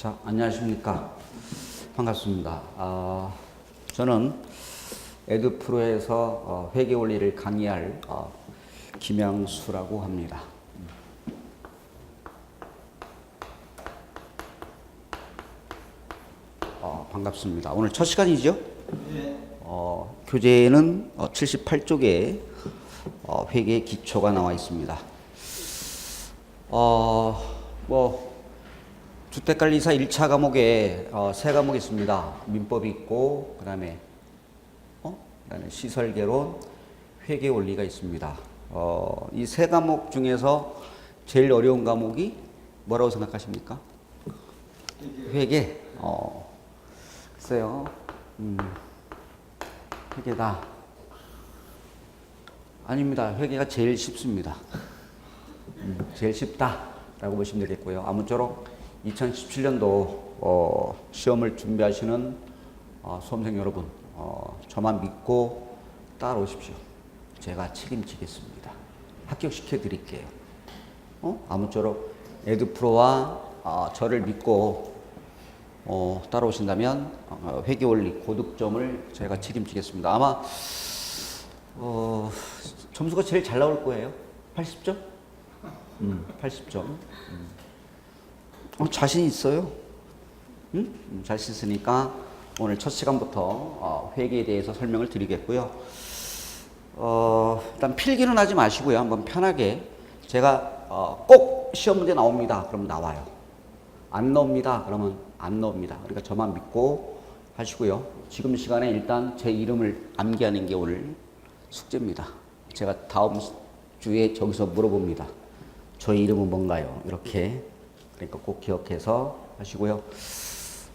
자, 안녕하십니까. 반갑습니다. 저는 에듀프로에서 회계 원리를 강의할 김양수라고 합니다. 반갑습니다. 오늘 첫 시간이죠? 네. 교재에는 78쪽에 회계 기초가 나와 있습니다. 주택관리사 1차 과목에 세 과목이 있습니다. 민법이 있고, 그다음에 시설개론, 회계원리가 있습니다. 이 세 과목 중에서 제일 어려운 과목이 뭐라고 생각하십니까? 회계. 글쎄요. 회계다. 아닙니다. 회계가 제일 쉽습니다. 제일 쉽다라고 보시면 되겠고요. 아무쪼록 2017년도 시험을 준비하시는 수험생 여러분, 저만 믿고 따라오십시오. 제가 책임지겠습니다. 합격시켜 드릴게요. 아무쪼록 에듀프로와 저를 믿고 따라오신다면 회계원리 고득점을 제가 책임지겠습니다. 아마 점수가 제일 잘 나올 거예요. 80점? 80점. 자신 있어요. 자신 있으니까 오늘 첫 시간부터 회계에 대해서 설명을 드리겠고요. 일단 필기는 하지 마시고요. 한번 편하게 제가 꼭 시험 문제 나옵니다. 그럼 나와요. 안 나옵니다. 그러면 안 나옵니다. 그러니까 저만 믿고 하시고요. 지금 시간에 일단 제 이름을 암기하는 게 오늘 숙제입니다. 제가 다음 주에 저기서 물어봅니다. 저의 이름은 뭔가요? 이렇게. 그러니까 꼭 기억해서 하시고요.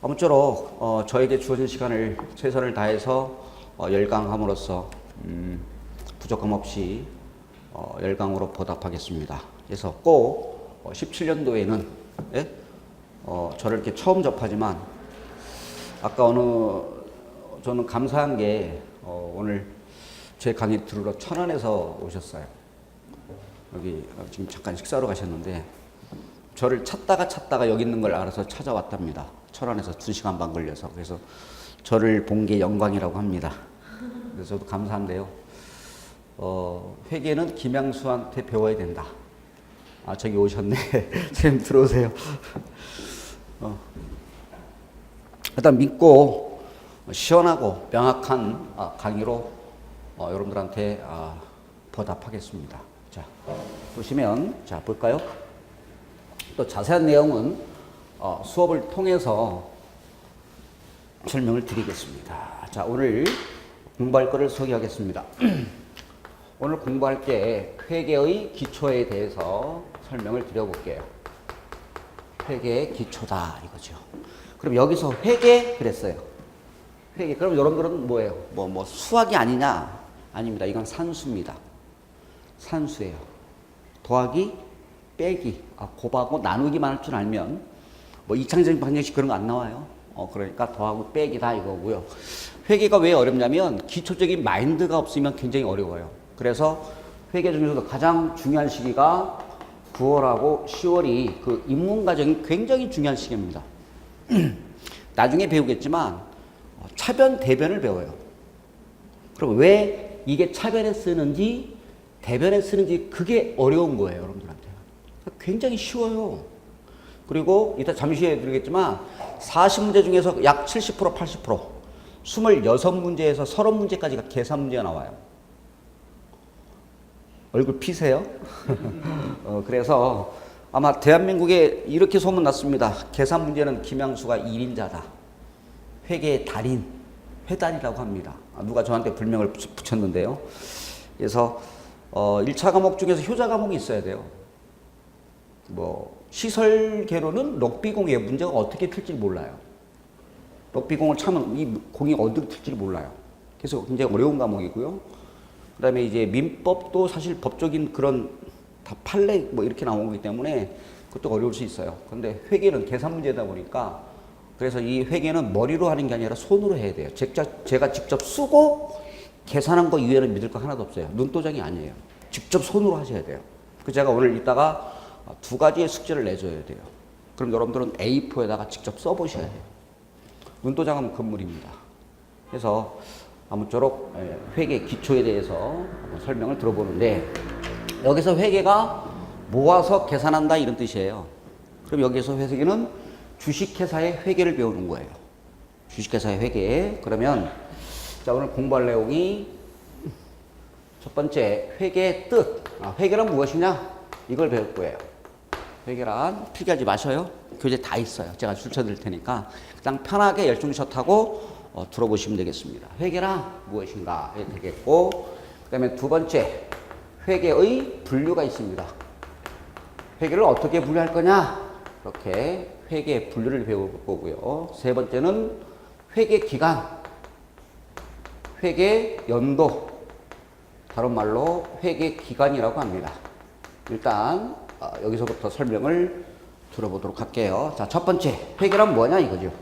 아무쪼록 저에게 주어진 시간을 최선을 다해서 열강함으로써 부족함 없이 열강으로 보답하겠습니다. 그래서 꼭 17년도에는 저를 이렇게 처음 접하지만 아까 저는 감사한 게 오늘 제 강의 들으러 천안에서 오셨어요. 여기 지금 잠깐 식사하러 가셨는데 저를 찾다가 여기 있는 걸 알아서 찾아왔답니다. 천안에서 2시간 반 걸려서. 그래서 저를 본 게 영광이라고 합니다. 그래서 저도 감사한데요. 회계는 김양수한테 배워야 된다. 저기 오셨네. 선생님 들어오세요. 일단 믿고 시원하고 명확한 강의로 여러분들한테 보답하겠습니다. 자, 보시면, 자, 볼까요? 또 자세한 내용은 수업을 통해서 설명을 드리겠습니다. 자, 오늘 공부할 거를 소개하겠습니다. 오늘 공부할 게 회계의 기초에 대해서 설명을 드려볼게요. 회계의 기초다 이거죠. 그럼 여기서 회계 그랬어요. 회계. 그럼 여러분들은 뭐예요? 뭐 수학이 아니냐? 아닙니다. 이건 산수입니다. 산수예요. 더하기 빼기, 곱하고 나누기만 할 줄 알면 뭐 이창적인 방정식 그런 거 안 나와요. 그러니까 더하고 빼기다 이거고요. 회계가 왜 어렵냐면 기초적인 마인드가 없으면 굉장히 어려워요. 그래서 회계 중에서도 가장 중요한 시기가 9월하고 10월이 그 입문 과정이 굉장히 중요한 시기입니다. 나중에 배우겠지만 차변, 대변을 배워요. 그럼 왜 이게 차변에 쓰는지 대변에 쓰는지 그게 어려운 거예요, 여러분들한테. 굉장히 쉬워요. 그리고 이따 잠시 후에 드리겠지만 40문제 중에서 약 70%, 80%, 26문제에서 30문제까지가 계산 문제가 나와요. 얼굴 피세요? 그래서 아마 대한민국에 이렇게 소문났습니다. 계산 문제는 김양수가 1인자다. 회계의 달인, 회달이라고 합니다. 누가 저한테 불명을 붙였는데요. 그래서 1차 과목 중에서 효자 과목이 있어야 돼요. 시설개로는 럭비공의 문제가 어떻게 틀지 몰라요. 럭비공을 차면 이 공이 어디로 틀지 몰라요. 그래서 굉장히 어려운 과목이고요. 그 다음에 이제 민법도 사실 법적인 그런 다 판례 이렇게 나오기 때문에 그것도 어려울 수 있어요. 근데 회계는 계산 문제다 보니까 그래서 이 회계는 머리로 하는 게 아니라 손으로 해야 돼요. 제가 직접 쓰고 계산한 거 이외에는 믿을 거 하나도 없어요. 눈도장이 아니에요. 직접 손으로 하셔야 돼요. 그 제가 오늘 이따가 두 가지의 숙제를 내줘야 돼요. 그럼 여러분들은 A4에다가 직접 써보셔야 돼요. 눈도장은 금물입니다. 그래서 아무쪼록 회계 기초에 대해서 한번 설명을 들어보는데, 여기서 회계가 모아서 계산한다 이런 뜻이에요. 그럼 여기서 회계는 주식회사의 회계를 배우는 거예요. 주식회사의 회계. 그러면 자, 오늘 공부할 내용이 첫 번째 회계의 뜻. 회계란 무엇이냐? 이걸 배울 거예요. 회계란 필기하지 마셔요. 교재 다 있어요. 제가 줄쳐 드릴 테니까 그냥 편하게 열중샷 하고 들어보시면 되겠습니다. 회계란 무엇인가 되겠고, 그 다음에 두 번째 회계의 분류가 있습니다. 회계를 어떻게 분류할 거냐? 이렇게 회계 분류를 배울 거고요. 세 번째는 회계 기간, 회계 연도, 다른 말로 회계 기간이라고 합니다. 일단 여기서부터 설명을 들어보도록 할게요. 자, 첫 번째 회계란 뭐냐 이거죠.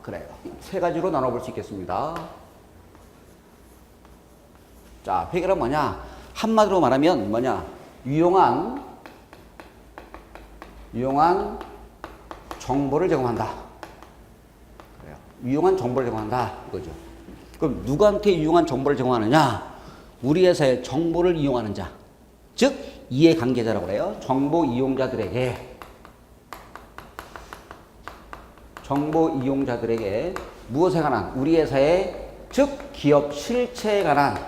그래요. 세 가지로 나눠볼 수 있겠습니다. 자, 회계란 뭐냐? 한마디로 말하면 뭐냐? 유용한 정보를 제공한다. 그래요. 유용한 정보를 제공한다 이거죠. 그럼 누구한테 유용한 정보를 제공하느냐? 우리 회사의 정보를 이용하는 자, 즉 이해관계자라고 그래요. 정보 이용자들에게 무엇에 관한? 우리 회사의 즉 기업 실체에 관한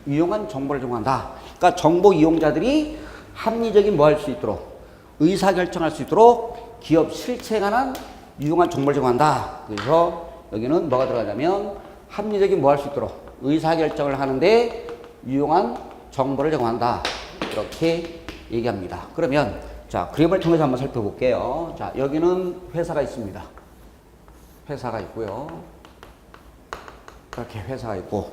유용한 정보를 제공한다. 그러니까 정보 이용자들이 합리적인 뭐 할 수 있도록, 의사결정할 수 있도록 기업 실체에 관한 유용한 정보를 제공한다. 그래서 여기는 뭐가 들어가냐면 합리적인 뭐 할 수 있도록 의사결정을 하는데 유용한 정보를 제공한다. 이렇게 얘기합니다. 그러면 자, 그림을 통해서 한번 살펴볼게요. 자, 여기는 회사가 있습니다. 회사가 있고요. 이렇게 회사가 있고,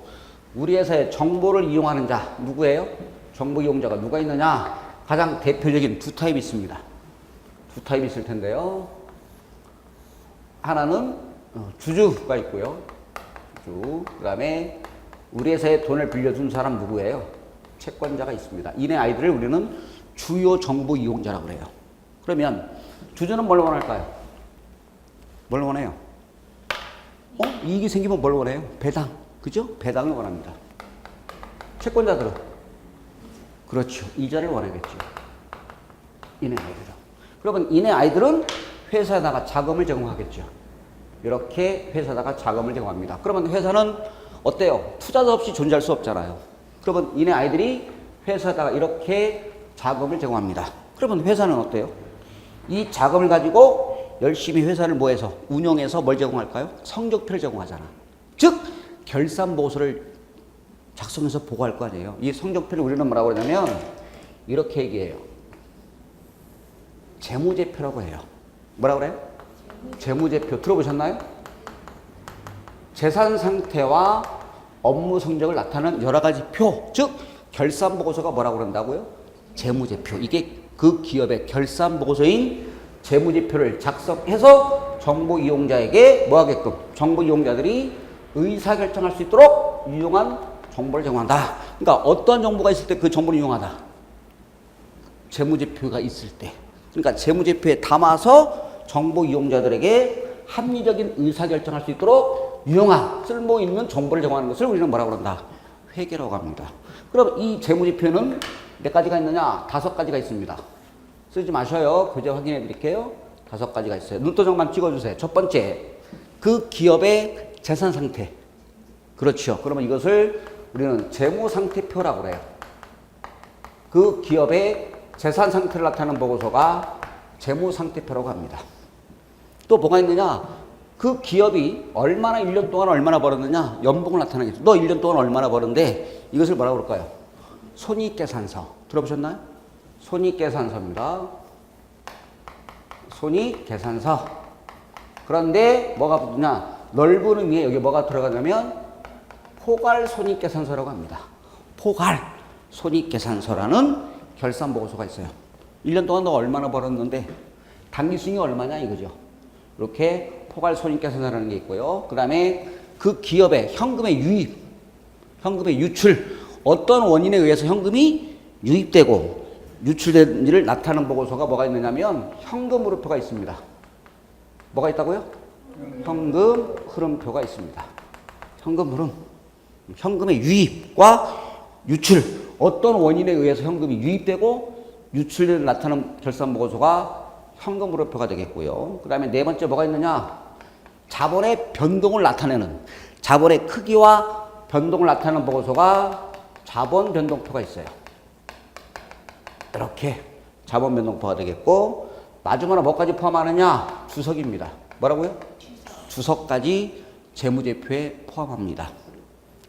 우리 회사의 정보를 이용하는 자 누구예요? 정보 이용자가 누가 있느냐? 가장 대표적인 두 타입이 있습니다. 두 타입이 있을 텐데요. 하나는 주주가 있고요. 그 다음에 우리 회사에 돈을 빌려준 사람 누구예요? 채권자가 있습니다. 이네 아이들을 우리는 주요 정보 이용자라고 그래요. 그러면 주주는 뭘 원할까요? 뭘 원해요? 이익이 생기면 뭘 원해요? 배당. 그죠? 배당을 원합니다. 채권자들은? 그렇죠. 이자를 원하겠죠. 이네 아이들은. 그러면 이네 아이들은 회사에다가 자금을 제공하겠죠. 이렇게 회사에다가 자금을 제공합니다. 그러면 회사는 어때요? 투자자 없이 존재할 수 없잖아요. 그러면 이네 아이들이 회사에다가 이렇게 자금을 제공합니다. 그러면 회사는 어때요? 이 자금을 가지고 열심히 회사를 뭐해서 운영해서 뭘 제공할까요? 성적표를 제공하잖아. 즉 결산보고서를 작성해서 보고할 거 아니에요. 이 성적표를 우리는 뭐라고 그러냐면 이렇게 얘기해요. 재무제표라고 해요. 뭐라고 그래요? 재무제표 들어보셨나요? 재산 상태와 업무 성적을 나타내는 여러 가지 표, 즉 결산보고서가 뭐라고 그런다고요? 재무제표. 이게 그 기업의 결산보고서인 재무제표를 작성해서 정보 이용자에게 뭐 하게끔, 정보 이용자들이 의사결정할 수 있도록 유용한 정보를 제공한다. 그러니까 어떠한 정보가 있을 때 그 정보를 이용하다? 재무제표가 있을 때. 그러니까 재무제표에 담아서 정보 이용자들에게 합리적인 의사결정할 수 있도록 유용한 쓸모있는 정보를 제공하는 것을 우리는 뭐라고 그런다? 회계라고 합니다. 그럼 이 재무제표는 몇 가지가 있느냐? 5가지가 있습니다. 쓰지 마셔요. 교재 확인해 드릴게요. 5가지가 있어요. 눈도장만 찍어주세요. 첫 번째, 그 기업의 재산 상태. 그렇죠. 그러면 이것을 우리는 재무상태표라고 그래요. 그 기업의 재산 상태를 나타내는 보고서가 재무상태표라고 합니다. 또 뭐가 있느냐? 그 기업이 얼마나 1년 동안 얼마나 벌었느냐? 연봉을 나타내겠죠. 너 1년 동안 얼마나 벌었는데 이것을 뭐라고 그럴까요? 손익계산서. 들어보셨나요? 손익계산서입니다. 손익계산서. 그런데 뭐가 붙느냐? 넓은 의미에 여기 뭐가 들어가냐면 포괄손익계산서라고 합니다. 포괄손익계산서라는 결산보고서가 있어요. 1년 동안 너 얼마나 벌었는데 당기수익이 얼마냐 이거죠. 이렇게 포괄손익계산서라는 게 있고요. 그 다음에 그 기업의 현금의 유입, 현금의 유출, 어떤 원인에 의해서 현금이 유입되고 유출된 일을 나타내는 보고서가 뭐가 있느냐면 현금 흐름표가 있습니다. 뭐가 있다고요? 현금 흐름표가 있습니다. 현금 흐름. 현금의 유입과 유출. 어떤 원인에 의해서 현금이 유입되고 유출을 나타내는 결산 보고서가 현금 흐름표가 되겠고요. 그 다음에 네 번째 뭐가 있느냐? 자본의 변동을 나타내는, 자본의 크기와 변동을 나타내는 보고서가 자본 변동표가 있어요. 이렇게 자본 변동표가 되겠고, 마지막으로 뭐까지 포함하느냐? 주석입니다. 뭐라고요? 주석까지 재무제표에 포함합니다.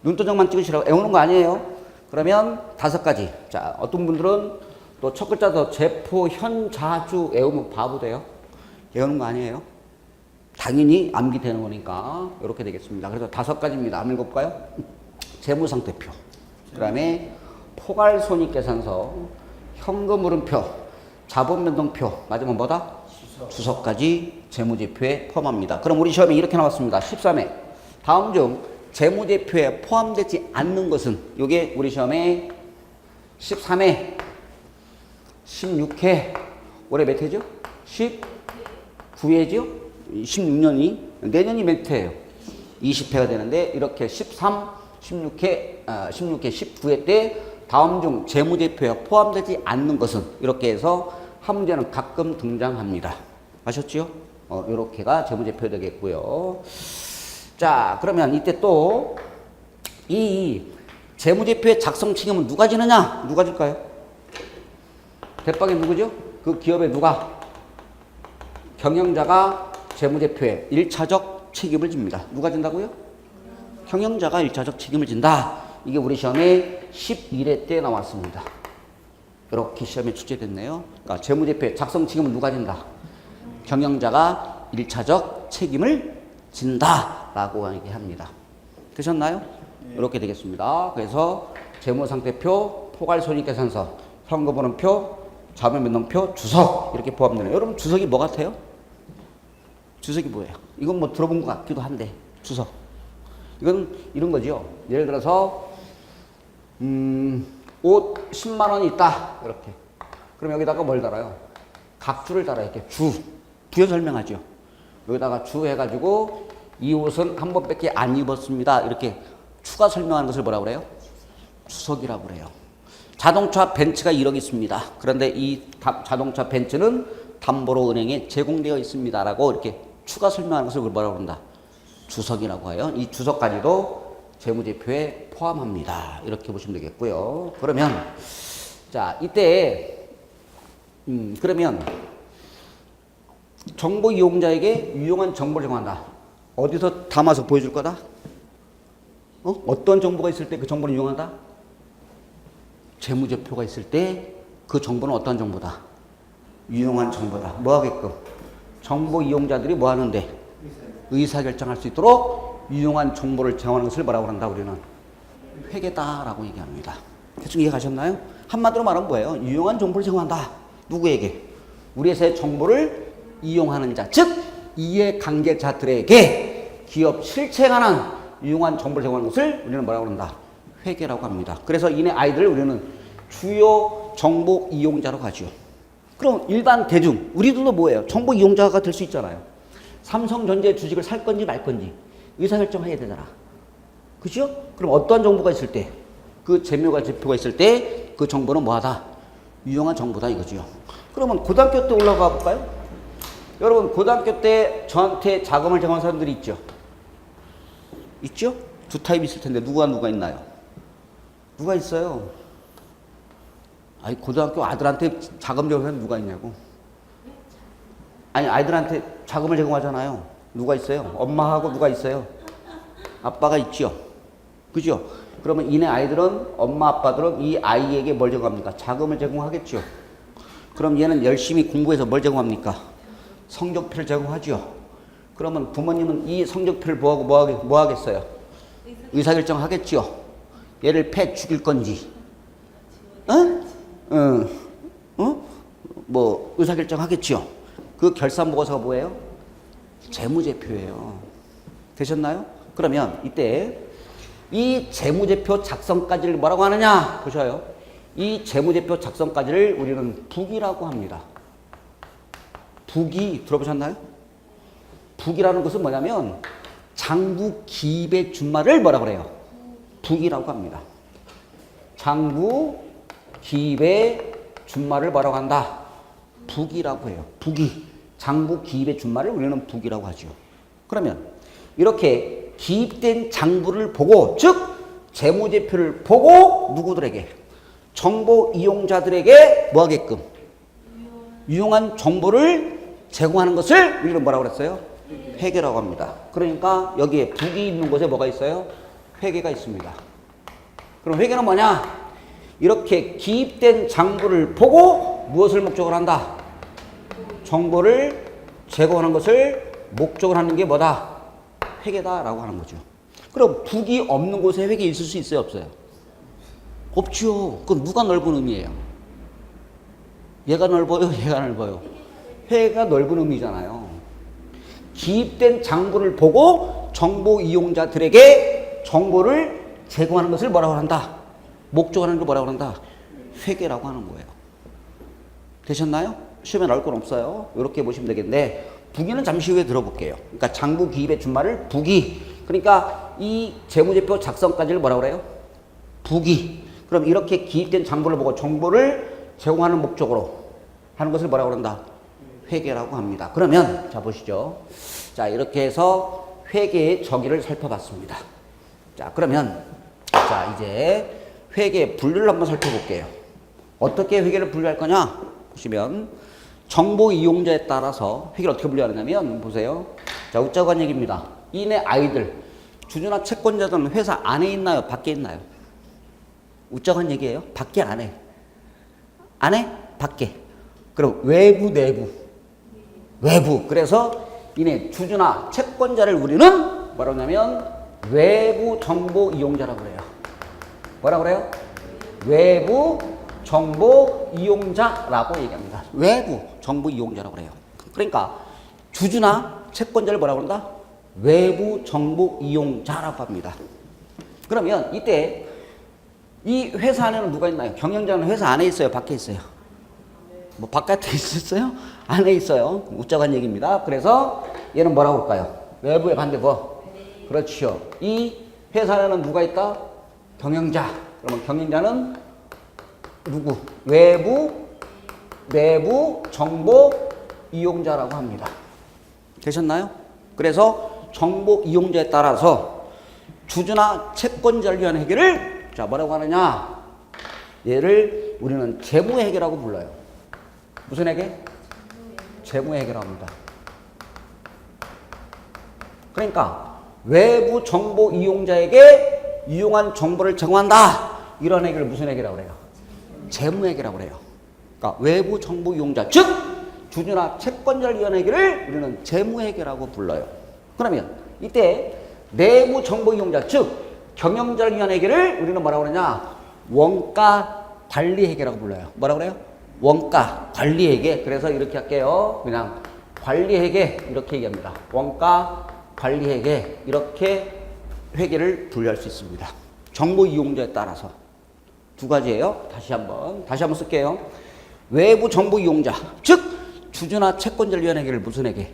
눈도장만 찍으시라고 애우는 거 아니에요. 그러면 5가지. 자, 어떤 분들은 또 첫 글자 더 제포, 현, 자주 애우면 바보 돼요. 애우는 거 아니에요. 당연히 암기되는 거니까 이렇게 되겠습니다. 그래서 5가지입니다. 한번 읽어볼까요? 재무상태표, 그 다음에 포괄손익계산서, 현금흐름표, 자본변동표, 마지막 뭐다? 주석까지 재무제표에 포함합니다. 그럼 우리 시험에 이렇게 나왔습니다. 13회. 다음 중 재무제표에 포함되지 않는 것은, 이게 우리 시험에 13회, 16회, 올해 몇 회죠? 19회죠? 16년이, 내년이 몇 회예요? 20회가 되는데, 이렇게 13, 16회, 19회 때 다음 중 재무제표에 포함되지 않는 것은, 이렇게 해서 한 문제는 가끔 등장합니다. 아셨죠? 이렇게가 재무제표 되겠고요. 자, 그러면 이때 또 이 재무제표의 작성 책임은 누가 지느냐? 누가 질까요? 대빵이 누구죠? 그 기업의 누가? 경영자가 재무제표에 1차적 책임을 집니다. 누가 진다고요? 경영자가 1차적 책임을 진다. 이게 우리 시험에 11회 때 나왔습니다. 이렇게 시험에 출제됐네요. 그러니까 재무제표의 작성 책임은 누가 진다? 경영자가 1차적 책임을 진다라고 얘기합니다. 되셨나요? 이렇게 되겠습니다. 그래서 재무상태표, 포괄손익계산서, 현금흐름표, 자본변동표, 주석 이렇게 포함되네요. 여러분 주석이 뭐 같아요? 주석이 뭐예요? 이건 뭐 들어본 것 같기도 한데, 주석. 이건 이런 거죠. 예를 들어서 옷 10만 원이 있다. 이렇게. 그럼 여기다가 뭘 달아요? 각주를 달아요. 이렇게 부연 설명하죠. 여기다가 주 해가지고 이 옷은 한 번밖에 안 입었습니다. 이렇게 추가 설명하는 것을 뭐라고 그래요? 주석이라고 그래요. 자동차 벤츠가 1억 있습니다. 그런데 이 자동차 벤츠는 담보로 은행에 제공되어 있습니다. 라고 이렇게 추가 설명하는 것을 뭐라고 한다? 주석이라고 해요. 이 주석까지도 재무제표에 포함합니다. 이렇게 보시면 되겠고요. 그러면 자, 이때 그러면 정보 이용자에게 유용한 정보를 제공한다. 어디서 담아서 보여줄 거다? 어떤 정보가 있을 때 그 정보는 유용하다? 재무제표가 있을 때 그 정보는 어떤 정보다? 유용한 정보다. 뭐 하게끔? 정보 이용자들이 뭐 하는데? 의사결정할 수 있도록 유용한 정보를 제공하는 것을 뭐라고 한다? 우리는 회계다라고 얘기합니다. 대충 이해 가셨나요? 한마디로 말하면 뭐예요? 유용한 정보를 제공한다. 누구에게? 우리 회사의 정보를 이용하는 자, 즉 이해관계자들에게 기업 실체에 관한 유용한 정보를 제공하는 것을 우리는 뭐라고 한다? 회계라고 합니다. 그래서 이네 아이들을 우리는 주요 정보 이용자로 가죠. 그럼 일반 대중, 우리들도 뭐예요? 정보 이용자가 될 수 있잖아요. 삼성전자의 주식을 살 건지 말 건지 의사결정해야 되잖아. 그죠? 그럼 어떠한 정보가 있을 때, 그 재무가 지표가 있을 때 그 정보는 뭐하다? 유용한 정보다 이거죠. 그러면 고등학교 때 올라가 볼까요? 여러분 고등학교 때 저한테 자금을 제공한 사람들이 있죠? 있죠? 두 타입 있을 텐데 누가 있나요? 누가 있어요? 아니 고등학교 아들한테 자금 제공한 사람 누가 있냐고. 아니 아이들한테 자금을 제공하잖아요. 누가 있어요? 엄마하고 누가 있어요? 아빠가 있죠. 그죠? 그러면 이네 아이들은 엄마 아빠들은 이 아이에게 뭘 제공합니까? 자금을 제공하겠죠. 그럼 얘는 열심히 공부해서 뭘 제공합니까? 성적표를 제공하죠. 그러면 부모님은 이 성적표를 보고 뭐 하겠어요? 의사결정 하겠죠. 얘를 패 죽일 건지, 뭐 의사결정 하겠죠. 그 결산보고서가 뭐예요? 재무제표예요. 되셨나요? 그러면 이때 이 재무제표 작성까지를 뭐라고 하느냐? 보셔요. 이 재무제표 작성까지를 우리는 북이라고 합니다. 북이 들어보셨나요? 북이라는 것은 뭐냐면 장부 기입의 준말을 뭐라 그래요? 북이라고 합니다. 장부 기입의 준말을 뭐라고 한다? 북이라고 해요. 북이. 장부 기입의 준말을 우리는 북이라고 하죠. 그러면 이렇게 기입된 장부를 보고, 즉 재무제표를 보고 누구들에게? 정보 이용자들에게 뭐 하게끔? 유용한 정보를 제공하는 것을 우리는 뭐라고 그랬어요? 회계라고 합니다. 그러니까 여기에 북이 있는 곳에 뭐가 있어요? 회계가 있습니다. 그럼 회계는 뭐냐? 이렇게 기입된 장부를 보고 무엇을 목적으로 한다? 정보를 제공하는 것을 목적으로 하는 게 뭐다? 회계다라고 하는 거죠. 그럼 북이 없는 곳에 회계 있을 수 있어요? 없어요? 없죠. 그건 누가 넓은 의미예요? 얘가 넓어요? 얘가 넓어요? 회계가 넓은 의미잖아요. 기입된 장부를 보고 정보 이용자들에게 정보를 제공하는 것을 뭐라고 한다? 목적하는 걸 뭐라고 한다? 회계라고 하는 거예요. 되셨나요? 시험에 나올 건 없어요. 이렇게 보시면 되겠는데 북이는 잠시 후에 들어볼게요. 그러니까 장부 기입의 준말을 북이. 그러니까 이 재무제표 작성까지를 뭐라고 그래요? 북이. 그럼 이렇게 기입된 장부를 보고 정보를 제공하는 목적으로 하는 것을 뭐라고 그런다? 회계라고 합니다. 그러면 자 보시죠. 자 이렇게 해서 회계의 정의를 살펴봤습니다. 자 그러면 자 이제 회계의 분류를 한번 살펴볼게요. 어떻게 회계를 분류할 거냐? 보시면 정보 이용자에 따라서 회계를 어떻게 분류하느냐면 보세요. 자 웃자고 한 얘기입니다. 이내 아이들 주주나 채권자들은 회사 안에 있나요? 밖에 있나요? 웃자고 한 얘기예요. 밖에 안에. 안에? 밖에. 그럼 외부 내부. 외부. 그래서 이내 주주나 채권자를 우리는 뭐라고 하냐면 외부 정보 이용자라고 그래요. 뭐라고 그래요? 외부 정보 이용자라고 얘기합니다. 외부 정보 이용자라고 그래요. 그러니까 주주나 채권자를 뭐라고 한다? 외부 정보 이용자라고 합니다. 그러면 이때 이 회사 안에는 누가 있나요? 경영자는 회사 안에 있어요? 밖에 있어요? 뭐 바깥에 있었어요? 안에 있어요. 웃자고 한 얘기입니다. 그래서 얘는 뭐라고 할까요? 외부의 반대 뭐? 그렇죠. 이 회사 안에는 누가 있다? 경영자. 그러면 경영자는 누구? 외부, 내부 정보 이용자라고 합니다. 되셨나요? 그래서 정보 이용자에 따라서 주주나 채권자를 위한 회계를 자 뭐라고 하느냐? 얘를 우리는 재무회계라고 불러요. 무슨 회계? 재무회계라고 합니다. 그러니까 외부 정보 이용자에게 유용한 정보를 제공한다. 이런 회계를 무슨 회계라고 그래요? 재무회계라고 그래요. 그러니까 외부 정보 이용자, 즉 주주나 채권자를 위한 회계를 우리는 재무회계라고 불러요. 그러면 이때 내부 정보 이용자, 즉 경영자를 위한 회계를 우리는 뭐라고 그러냐? 원가 관리 회계라고 불러요. 뭐라고 그래요? 원가 관리 회계. 그래서 이렇게 할게요. 그냥 관리 회계 이렇게 얘기합니다. 원가 관리 회계 이렇게 회계를 분류할 수 있습니다. 정보 이용자에 따라서 두 가지예요. 다시 한번 쓸게요. 외부 정보 이용자, 즉 주주나 채권자를 위한 회계를 무슨 회계?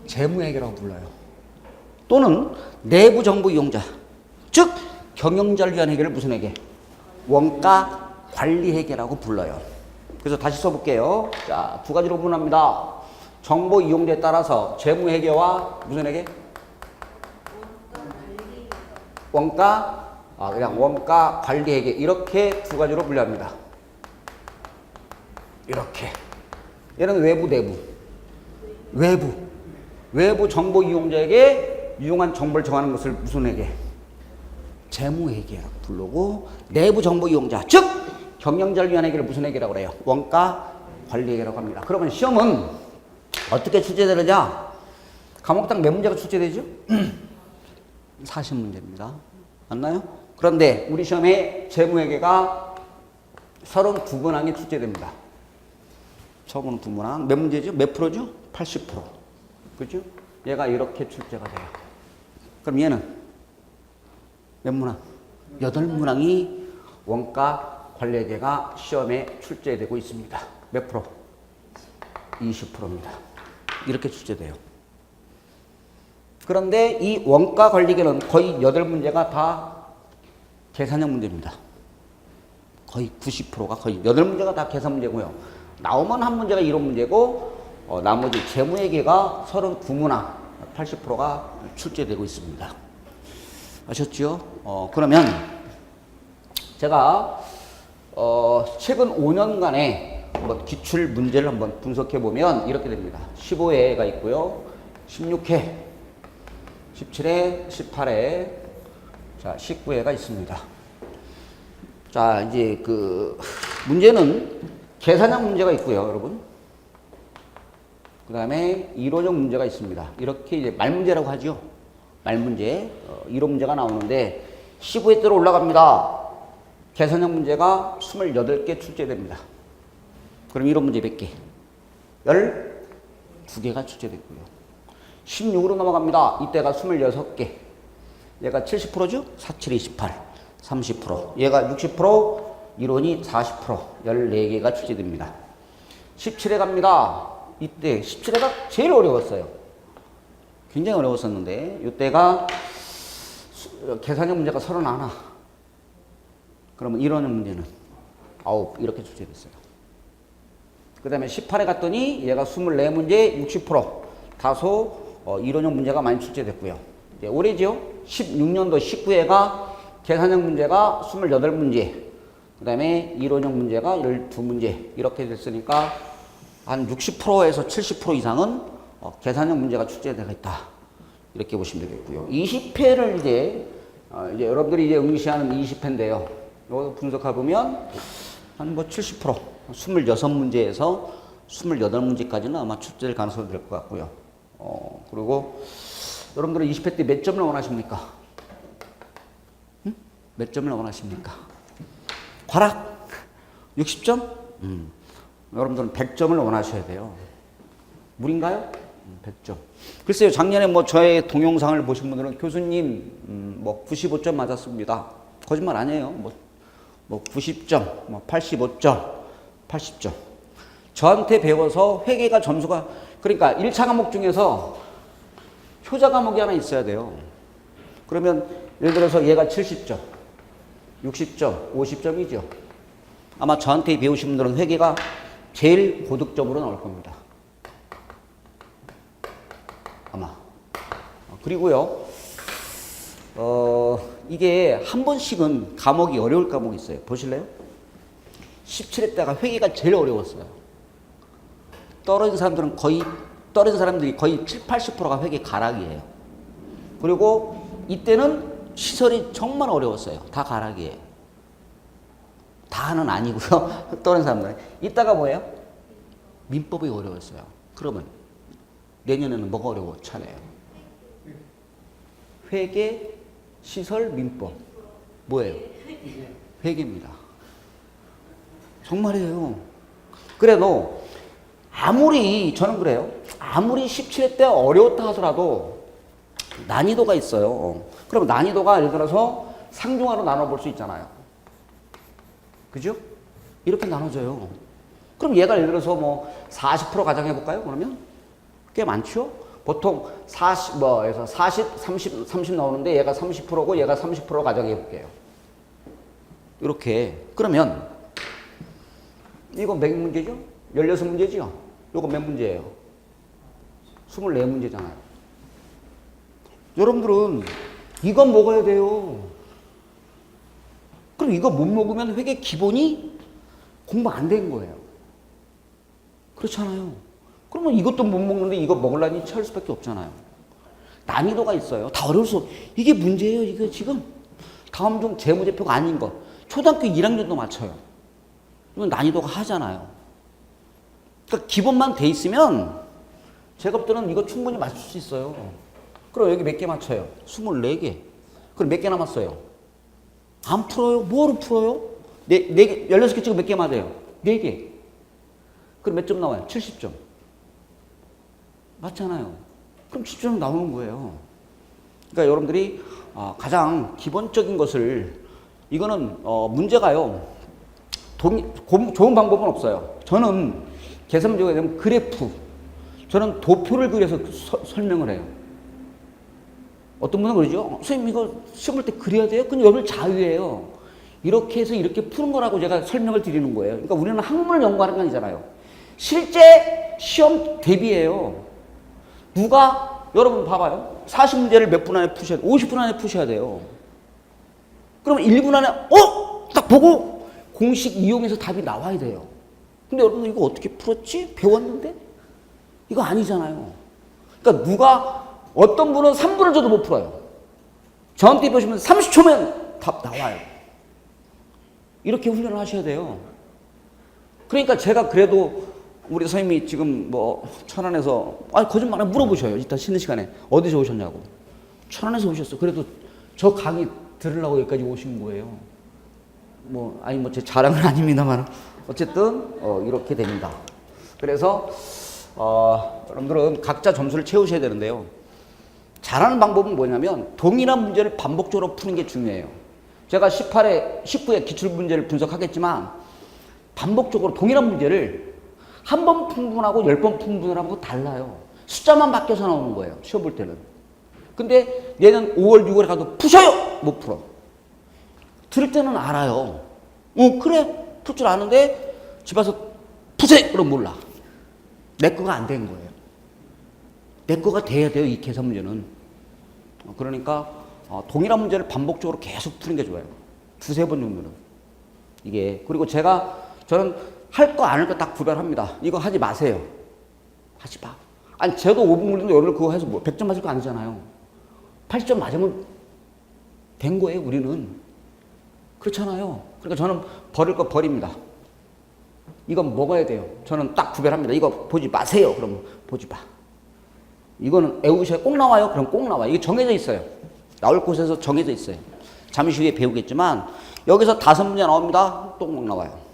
재무회계라고 불러요. 또는 내부 정보 이용자, 즉 경영자를 위한 회계를 무슨 회계? 원가 관리 회계라고 불러요. 그래서 다시 써볼게요. 자, 두 가지로 분합니다. 정보 이용자에 따라서 재무회계와 무슨 회계? 그냥 원가 관리 회계 이렇게 두 가지로 분류합니다. 이렇게. 얘는 외부, 내부. 외부 정보 이용자에게 유용한 정보를 정하는 것을 무슨 회계? 재무회계라고 부르고, 내부 정보 이용자, 즉 경영자를 위한 회계를 무슨 회계라고 그래요? 원가 관리 회계라고 합니다. 그러면 시험은 어떻게 출제되느냐? 과목당 몇 문제가 출제되죠? 40문제입니다. 맞나요? 그런데 우리 시험에 재무회계가 32문항이 출제됩니다. 32문항 몇 문제죠? 몇 프로죠? 80%. 그죠? 얘가 이렇게 출제가 돼요. 그럼 얘는 몇 문항? 8문항이 원가 관례계가 시험에 출제되고 있습니다. 몇 프로? 20%입니다. 이렇게 출제돼요. 그런데 이 원가 관리계는 거의 8문제가 다 계산형 문제입니다. 거의 90%가 거의 8문제가 다 계산 문제고요. 나오면 한 문제가 이론 문제고 나머지 재무회계가 39문항 80%가 출제되고 있습니다. 아셨죠? 그러면 제가 최근 5년간의 한번 기출 문제를 한번 분석해 보면 이렇게 됩니다. 15회가 있고요. 16회, 17회, 18회, 자, 19회가 있습니다. 자, 이제 그 문제는 계산형 문제가 있고요, 여러분. 그 다음에 이론형 문제가 있습니다. 이렇게 이제 말문제라고 하죠. 말문제, 이론 문제가 나오는데 15회 때로 올라갑니다. 계산형 문제가 28개 출제됩니다. 그럼 이론 문제 몇 개? 12개가 출제됐고요. 16으로 넘어갑니다. 이때가 26개. 얘가 70%죠? 47, 28, 30%. 얘가 60%, 이론이 40%, 14개가 출제됩니다. 17회 갑니다. 이때 17회가 제일 어려웠어요. 굉장히 어려웠었는데 이때가 계산형 문제가 31. 그러면 이론형 문제는 9 이렇게 출제됐어요. 그 다음에 18회 갔더니 얘가 24문제 60%. 다소 이론형 문제가 많이 출제됐고요. 이제 올해죠. 16년도 19회가 계산형 문제가 28문제. 그 다음에 이론형 문제가 12문제. 이렇게 됐으니까 한 60%에서 70% 이상은 계산형 문제가 출제되어 있다. 이렇게 보시면 되겠고요. 20회를 이제 여러분들이 이제 응시하는 20회인데요. 이거 분석해보면 한 뭐 70%, 26문제에서 28문제까지는 아마 출제될 가능성이 될 것 같고요. 그리고 여러분들은 20회 때 몇 점을 원하십니까? 응? 몇 점을 원하십니까? 과락? 60점? 여러분들은 100점을 원하셔야 돼요. 무리인가요? 100점. 글쎄요, 작년에 뭐 저의 동영상을 보신 분들은 교수님, 뭐 95점 맞았습니다. 거짓말 아니에요. 뭐 90점, 뭐 85점, 80점. 저한테 배워서 회계가 점수가, 그러니까 1차 과목 중에서 효자 과목이 하나 있어야 돼요. 그러면 예를 들어서 얘가 70점, 60점, 50점이죠. 아마 저한테 배우신 분들은 회계가 제일 고득점으로 나올 겁니다. 아마. 그리고요, 이게 한 번씩은 과목이 어려울 과목이 있어요. 보실래요? 17회 때가 회계가 제일 어려웠어요. 떨어진 사람들이 거의 7, 80%가 회계 가락이에요. 그리고 이때는 시설이 정말 어려웠어요. 다 가락이에요. 다는 아니고요. 떨어진 사람들은. 이따가 뭐예요? 민법이 어려웠어요. 그러면 내년에는 뭐가 어려웠잖아요. 회계, 시설, 민법. 뭐예요? 회계입니다. 정말이에요. 그래도 아무리 저는 그래요. 아무리 17회 때 어려웠다 하더라도 난이도가 있어요. 그럼 난이도가 예를 들어서 상중하로 나눠볼 수 있잖아요. 그죠? 이렇게 나눠져요. 그럼 얘가 예를 들어서 뭐 40% 가정해볼까요? 그러면 꽤 많죠? 보통 30 나오는데 얘가 30%고 얘가 30% 가정해볼게요. 이렇게. 그러면 이거 몇 문제죠? 16문제죠? 이거 몇 문제예요? 24문제잖아요. 여러분들은 이거 먹어야 돼요. 그럼 이거 못 먹으면 회계 기본이 공부 안 된 거예요. 그렇잖아요. 그러면 이것도 못 먹는데 이거 먹으려니 채울 수밖에 없잖아요. 난이도가 있어요. 다 어려워서 이게 문제예요. 이게 지금 다음 중 재무제표가 아닌 거. 초등학교 1학년도 맞춰요. 이건 난이도가 하잖아요. 그러니까 기본만 돼 있으면 제급들은 이거 충분히 맞출 수 있어요. 그럼 여기 몇 개 맞춰요? 24개. 그럼 몇 개 남았어요? 안 풀어요? 뭐로 풀어요? 16개 찍으면 몇 개 맞아요? 4개. 그럼 몇 점 나와요? 70점. 맞잖아요. 그럼 70점 나오는 거예요. 그러니까 여러분들이 가장 기본적인 것을, 이거는 문제가요. 좋은 방법은 없어요. 저는 계산 문제가 되면 그래프, 저는 도표를 그려서 설명을 해요. 어떤 분은 그러죠. 선생님 이거 시험 볼 때 그려야 돼요? 근데 여러분 자유예요. 이렇게 해서 이렇게 푸는 거라고 제가 설명을 드리는 거예요. 그러니까 우리는 학문을 연구하는 게 아니잖아요. 실제 시험 대비예요. 여러분 봐봐요. 40문제를 몇 분 안에 푸셔야 돼요? 50분 안에 푸셔야 돼요. 그러면 1분 안에 딱 보고 공식 이용해서 답이 나와야 돼요. 근데 여러분 이거 어떻게 풀었지? 배웠는데? 이거 아니잖아요. 그러니까 어떤 분은 3분을 줘도 못 풀어요. 저한테 보시면 30초면 답 나와요. 이렇게 훈련을 하셔야 돼요. 그러니까 제가 그래도 우리 선생님이 지금 뭐 천안에서 거짓말 안 물어보셔요. 이따 쉬는 시간에 어디서 오셨냐고. 천안에서 오셨어. 그래도 저 강의 들으려고 여기까지 오신 거예요. 제 자랑은 아닙니다만 어쨌든 이렇게 됩니다. 그래서 여러분들은 각자 점수를 채우셔야 되는데요. 잘하는 방법은 뭐냐면 동일한 문제를 반복적으로 푸는 게 중요해요. 제가 19회 기출문제를 분석하겠지만 반복적으로 동일한 문제를 한 번 푼 분하고 10번 푼 분하고 달라요. 숫자만 바뀌어서 나오는 거예요. 시험 볼 때는. 근데 얘는 5월, 6월에 가도 푸셔요! 못 풀어. 들을 때는 알아요. 그래. 풀 줄 아는데 집 와서 푸세요! 그럼 몰라. 내 거가 안 된 거예요. 내 거가 돼야 돼요. 이 계산 문제는. 그러니까 동일한 문제를 반복적으로 계속 푸는 게 좋아요. 2-3번 정도는. 그리고 저는 할 거 안 할 거 딱 구별합니다. 이거 하지 마세요. 하지 마. 아니, 저도 5분 걸리는데 여러분 그거 해서 100점 맞을 거 아니잖아요. 80점 맞으면 된 거예요, 우리는. 그렇잖아요. 그러니까 저는 버릴 거 버립니다. 이건 먹어야 돼요. 저는 딱 구별합니다. 이거 보지 마세요. 그럼 보지 마. 이거는 외우셔야 꼭 나와요. 그럼 꼭 나와요. 이게 정해져 있어요. 나올 곳에서 정해져 있어요. 잠시 후에 배우겠지만 여기서 5문제 나옵니다. 또 꼭 나와요.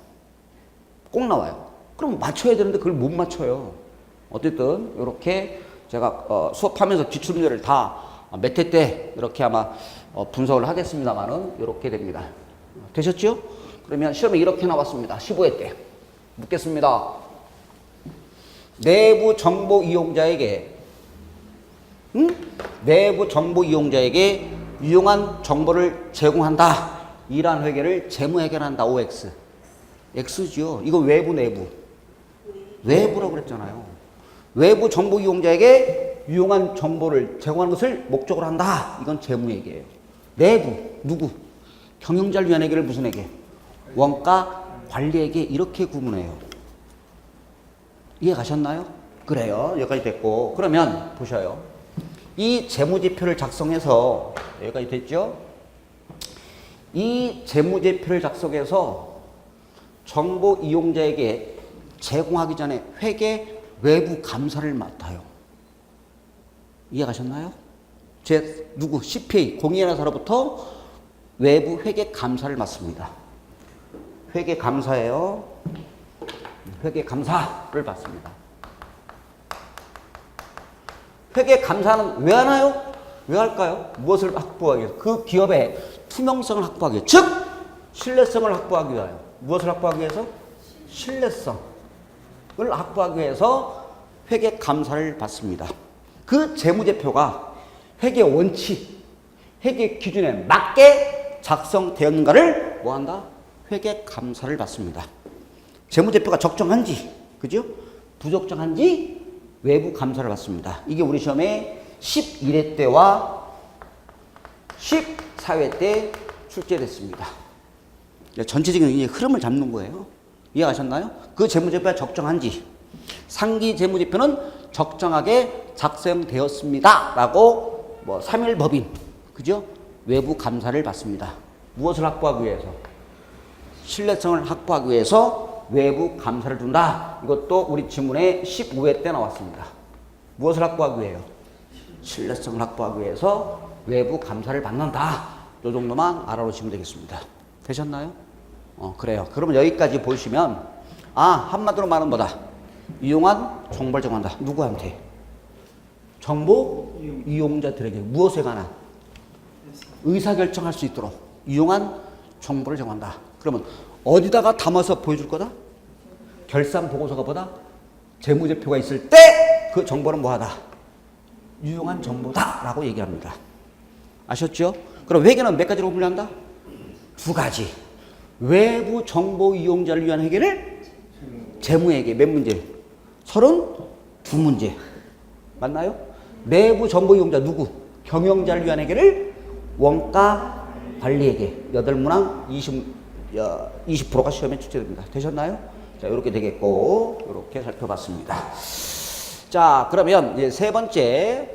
꼭 나와요. 그럼 맞춰야 되는데 그걸 못 맞춰요. 어쨌든 이렇게 제가 수업하면서 기출문제를 다 몇 회 때 이렇게 아마 분석을 하겠습니다만은 이렇게 됩니다. 되셨죠? 그러면 시험에 이렇게 나왔습니다. 15회 때. 묻겠습니다. 내부 정보 이용자에게 유용한 정보를 제공한다. 이러한 회계를 재무 해결한다. OX. X죠. 이거 내부. 외부라고 그랬잖아요. 외부 정보 이용자에게 유용한 정보를 제공하는 것을 목적으로 한다. 이건 재무 회계예요. 내부. 누구? 경영자를 위한 회계를 무슨 회계? 원가 관리 회계. 이렇게 구분해요. 이해 가셨나요? 그래요. 여기까지 됐고. 그러면 보셔요. 이 재무제표를 작성해서 여기까지 됐죠? 이 재무제표를 작성해서 정보 이용자에게 제공하기 전에 회계 외부 감사를 맡아요. 이해 가셨나요? CPA 공인회사로부터 외부 회계 감사를 맡습니다. 회계 감사예요. 회계 감사를 받습니다. 회계 감사는 왜 하나요? 왜 할까요? 무엇을 확보하기 위해서? 그 기업의 투명성을 확보하기 위해서. 즉, 신뢰성을 확보하기 위하여. 무엇을 확보하기 위해서? 신뢰성을 확보하기 위해서 회계 감사를 받습니다. 그 재무제표가 회계 원칙, 회계 기준에 맞게 작성되었는가를 뭐한다? 회계 감사를 받습니다. 재무제표가 적정한지, 그죠? 부적정한지 외부 감사를 받습니다. 이게 우리 시험에 11회 때와 14회 때 출제됐습니다. 전체적인 흐름을 잡는 거예요. 이해하셨나요? 그 재무제표가 적정한지. 상기 재무제표는 적정하게 작성되었습니다. 라고 3일 법인, 그죠? 외부 감사를 받습니다. 무엇을 확보하기 위해서? 신뢰성을 확보하기 위해서 외부 감사를 준다. 이것도 우리 지문에 15회 때 나왔습니다. 무엇을 확보하기 위해요? 신뢰성을 확보하기 위해서 외부 감사를 받는다. 이 정도만 알아놓으시면 되겠습니다. 되셨나요? 그래요. 그러면 여기까지 보시면 한마디로 말하면 뭐다? 유용한 정보를 제공한다. 누구한테? 정보 이용자들에게. 무엇에 관한? 의사결정할 수 있도록 유용한 정보를 제공한다. 그러면 어디다가 담아서 보여줄 거다? 결산 보고서가 보다? 재무제표가 있을 때 그 정보는 뭐하다? 유용한 정보다라고 얘기합니다. 아셨죠? 그럼 회계는 몇 가지로 분류한다? 두 가지. 외부 정보 이용자를 위한 회계를 재무회계 몇 문제? 32문제. 맞나요? 내부 정보 이용자 누구? 경영자를 위한 회계를 원가 관리회계 8문항 20%가 시험에 출제됩니다. 되셨나요? 자, 이렇게 되겠고 이렇게 살펴봤습니다. 자, 그러면 이제 세 번째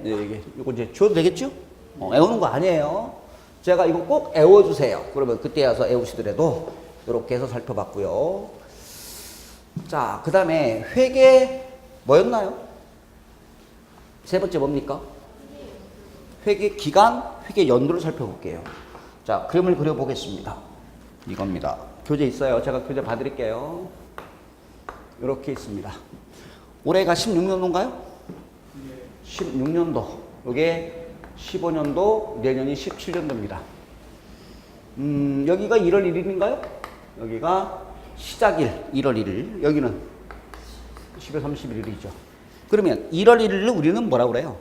이거 이제 줘도 되겠죠? 애우는 거 아니에요. 제가 이거 꼭 애워주세요. 그러면 그때 와서 애우시더라도 이렇게 해서 살펴봤고요. 자, 그 다음에 회계 뭐였나요? 세 번째 뭡니까? 회계 기간, 회계 연도를 살펴볼게요. 자, 그림을 그려보겠습니다. 이겁니다. 교재 있어요. 제가 교재 봐드릴게요. 이렇게 있습니다. 올해가 16년도인가요? 16년도. 이게 15년도, 내년이 17년도입니다. 여기가 1월 1일인가요? 여기가 시작일 1월 1일. 여기는 10월 31일이죠. 그러면 1월 1일을 우리는 뭐라고 그래요?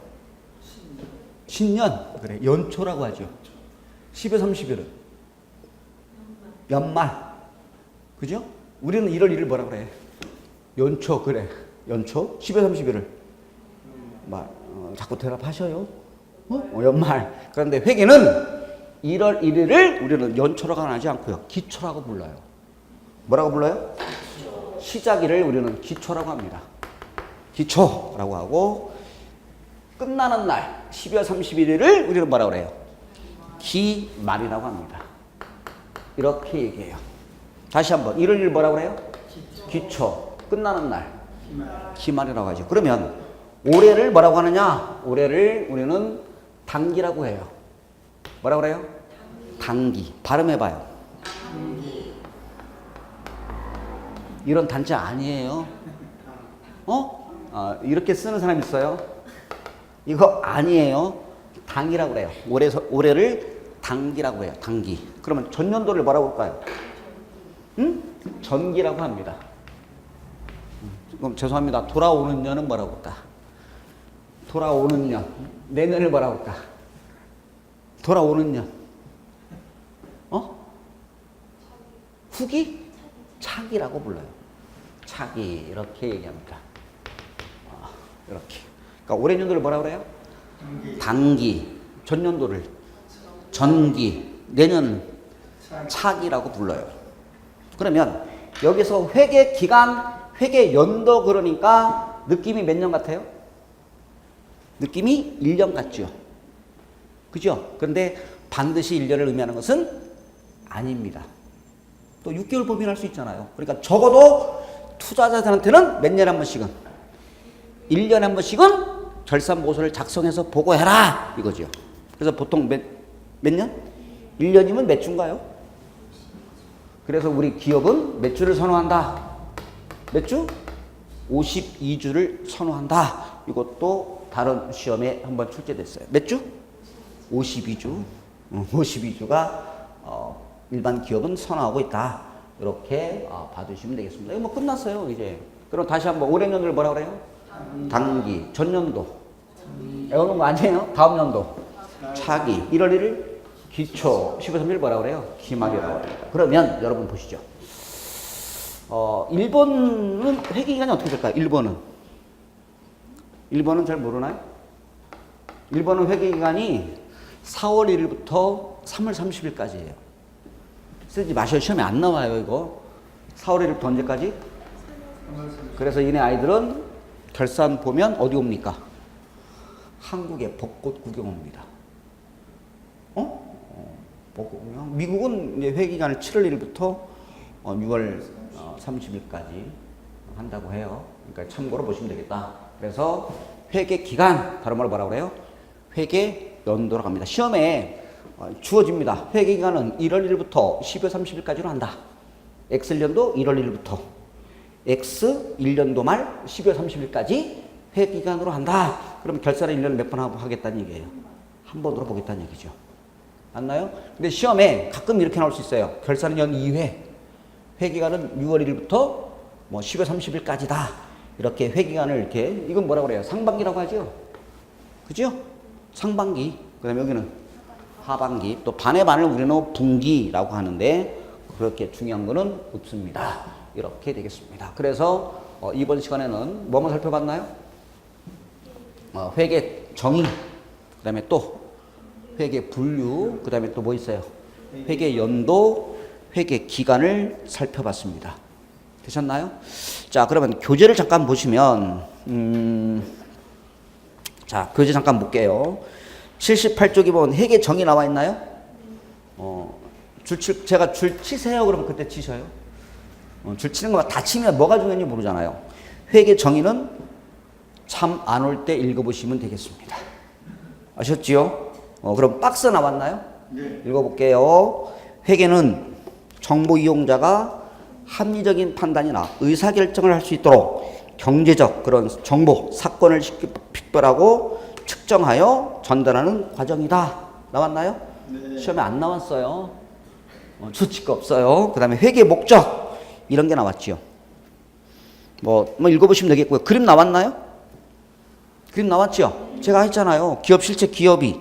신년. 그래, 연초라고 하죠. 10월 30일은 연말. 그죠? 우리는 1월 1일 뭐라고 그래? 연초. 그래, 연초. 10월 30일을 자꾸 대답하셔요. 연말. 그런데 회계는 1월 1일을 우리는 연초라고 하지 않고요. 기초라고 불러요. 뭐라고 불러요? 시작일을 우리는 기초라고 합니다. 기초라고 하고 끝나는 날 12월 31일을 우리는 뭐라고 그래요? 기말이라고 합니다. 이렇게 얘기해요. 다시 한번 1월 1일 뭐라고 그래요? 기초. 끝나는 날 기말이라고 하죠. 그러면 올해를 뭐라고 하느냐? 올해를 우리는 단기라고 해요. 뭐라고 그래요? 단기. 발음해봐요. 이런 단자 아니에요. 이렇게 쓰는 사람 있어요? 이거 아니에요. 당이라고 그래요. 올해를 단기라고 해요. 단기. 그러면 전년도를 뭐라고 할까요? 전기라고 합니다. 그럼 죄송합니다. 돌아오는 년은 뭐라고 할까? 돌아오는 년. 내년을 뭐라고 할까? 돌아오는 년. 후기? 차기라고 불러요. 차기. 이렇게 얘기합니다. 이렇게. 그러니까 올해 년도를 뭐라고 그래요? 단기. 전년도를 전기. 내년 차기라고 불러요. 그러면 여기서 회계 기간, 회계 연도 그러니까 느낌이 몇 년 같아요? 느낌이 1년 같죠? 그죠? 그런데 반드시 1년을 의미하는 것은 아닙니다. 또 6개월 범위할 수 있잖아요. 그러니까 적어도 투자자들한테는 몇 년에 한 번씩은 1년에 한 번씩은 결산 보고서를 작성해서 보고해라 이거죠. 그래서 보통 몇 년? 1년이면 몇 주인가요? 그래서 우리 기업은 몇 주를 선호한다? 몇 주? 52주를 선호한다. 이것도 다른 시험에 한번 출제됐어요. 몇 주? 52주. 52주가 일반 기업은 선호하고 있다. 이렇게 봐두시면 되겠습니다. 이거 뭐 끝났어요, 이제. 그럼 다시 한번 올해 년도를 뭐라 그래요? 단기. 전년도. 외우는 거 아니에요? 다음 연도. 차기. 1월 1일 기초. 10월 3일 뭐라 그래요? 기말이라고 합니다. 그러면 여러분 보시죠. 일본은 회계기간이 어떻게 될까요? 일본은 잘 모르나요? 일본은 회계기간이 4월 1일부터 3월 30일까지예요. 쓰지 마셔요. 시험에 안 나와요, 이거. 4월 1일부터 언제까지? 그래서 이네 아이들은 결산 보면 어디 옵니까? 한국에 벚꽃 구경 옵니다. 벚꽃 구경? 미국은 이제 회계기간을 7월 1일부터 6월 30일까지 한다고 해요. 그러니까 참고로 보시면 되겠다. 그래서 회계 기간, 다른 말로 뭐라고 그래요? 회계 연도라고 합니다. 시험에 주어집니다. 회계 기간은 1월 1일부터 12월 30일까지로 한다. X1년도 1월 1일부터 X1년도 말 12월 30일까지 회계 기간으로 한다. 그럼 결산을 1년에 몇 번 하겠다는 얘기예요? 한 번으로 보겠다는 얘기죠. 맞나요? 근데 시험에 가끔 이렇게 나올 수 있어요. 결산은 연 2회. 회기간은 6월 1일부터 뭐 10월 30일까지다. 이렇게 회기간을 이렇게, 이건 뭐라고 그래요? 상반기라고 하죠? 그죠? 상반기. 그 다음에 여기는 하반기. 또 반의 반을 우리는 분기라고 하는데, 그렇게 중요한 거는 없습니다. 이렇게 되겠습니다. 그래서 이번 시간에는 뭐만 살펴봤나요? 회계 정의, 그 다음에 또 회계 분류, 그 다음에 또 뭐 있어요? 회계 연도, 회계 기간을 살펴봤습니다. 되셨나요? 자, 그러면 교재를 잠깐 보시면, 자, 교재 잠깐 볼게요. 78쪽에 보면 회계 정의 나와 있나요? 제가 줄 치세요. 그러면 그때 치셔요. 줄 치는 거 다 치면 뭐가 중요한지 모르잖아요. 회계 정의는 참 안 올 때 읽어보시면 되겠습니다. 아셨지요? 그럼 박스 나왔나요? 네. 읽어볼게요. 회계는 정보 이용자가 합리적인 판단이나 의사결정을 할 수 있도록 경제적 그런 정보, 사건을 식별하고 측정하여 전달하는 과정이다. 나왔나요? 네. 시험에 안 나왔어요. 수치가 없어요. 그 다음에 회계 목적 이런 게 나왔지요. 뭐 읽어보시면 되겠고요. 그림 나왔나요? 그림 나왔죠? 제가 했잖아요. 기업 실체 기업이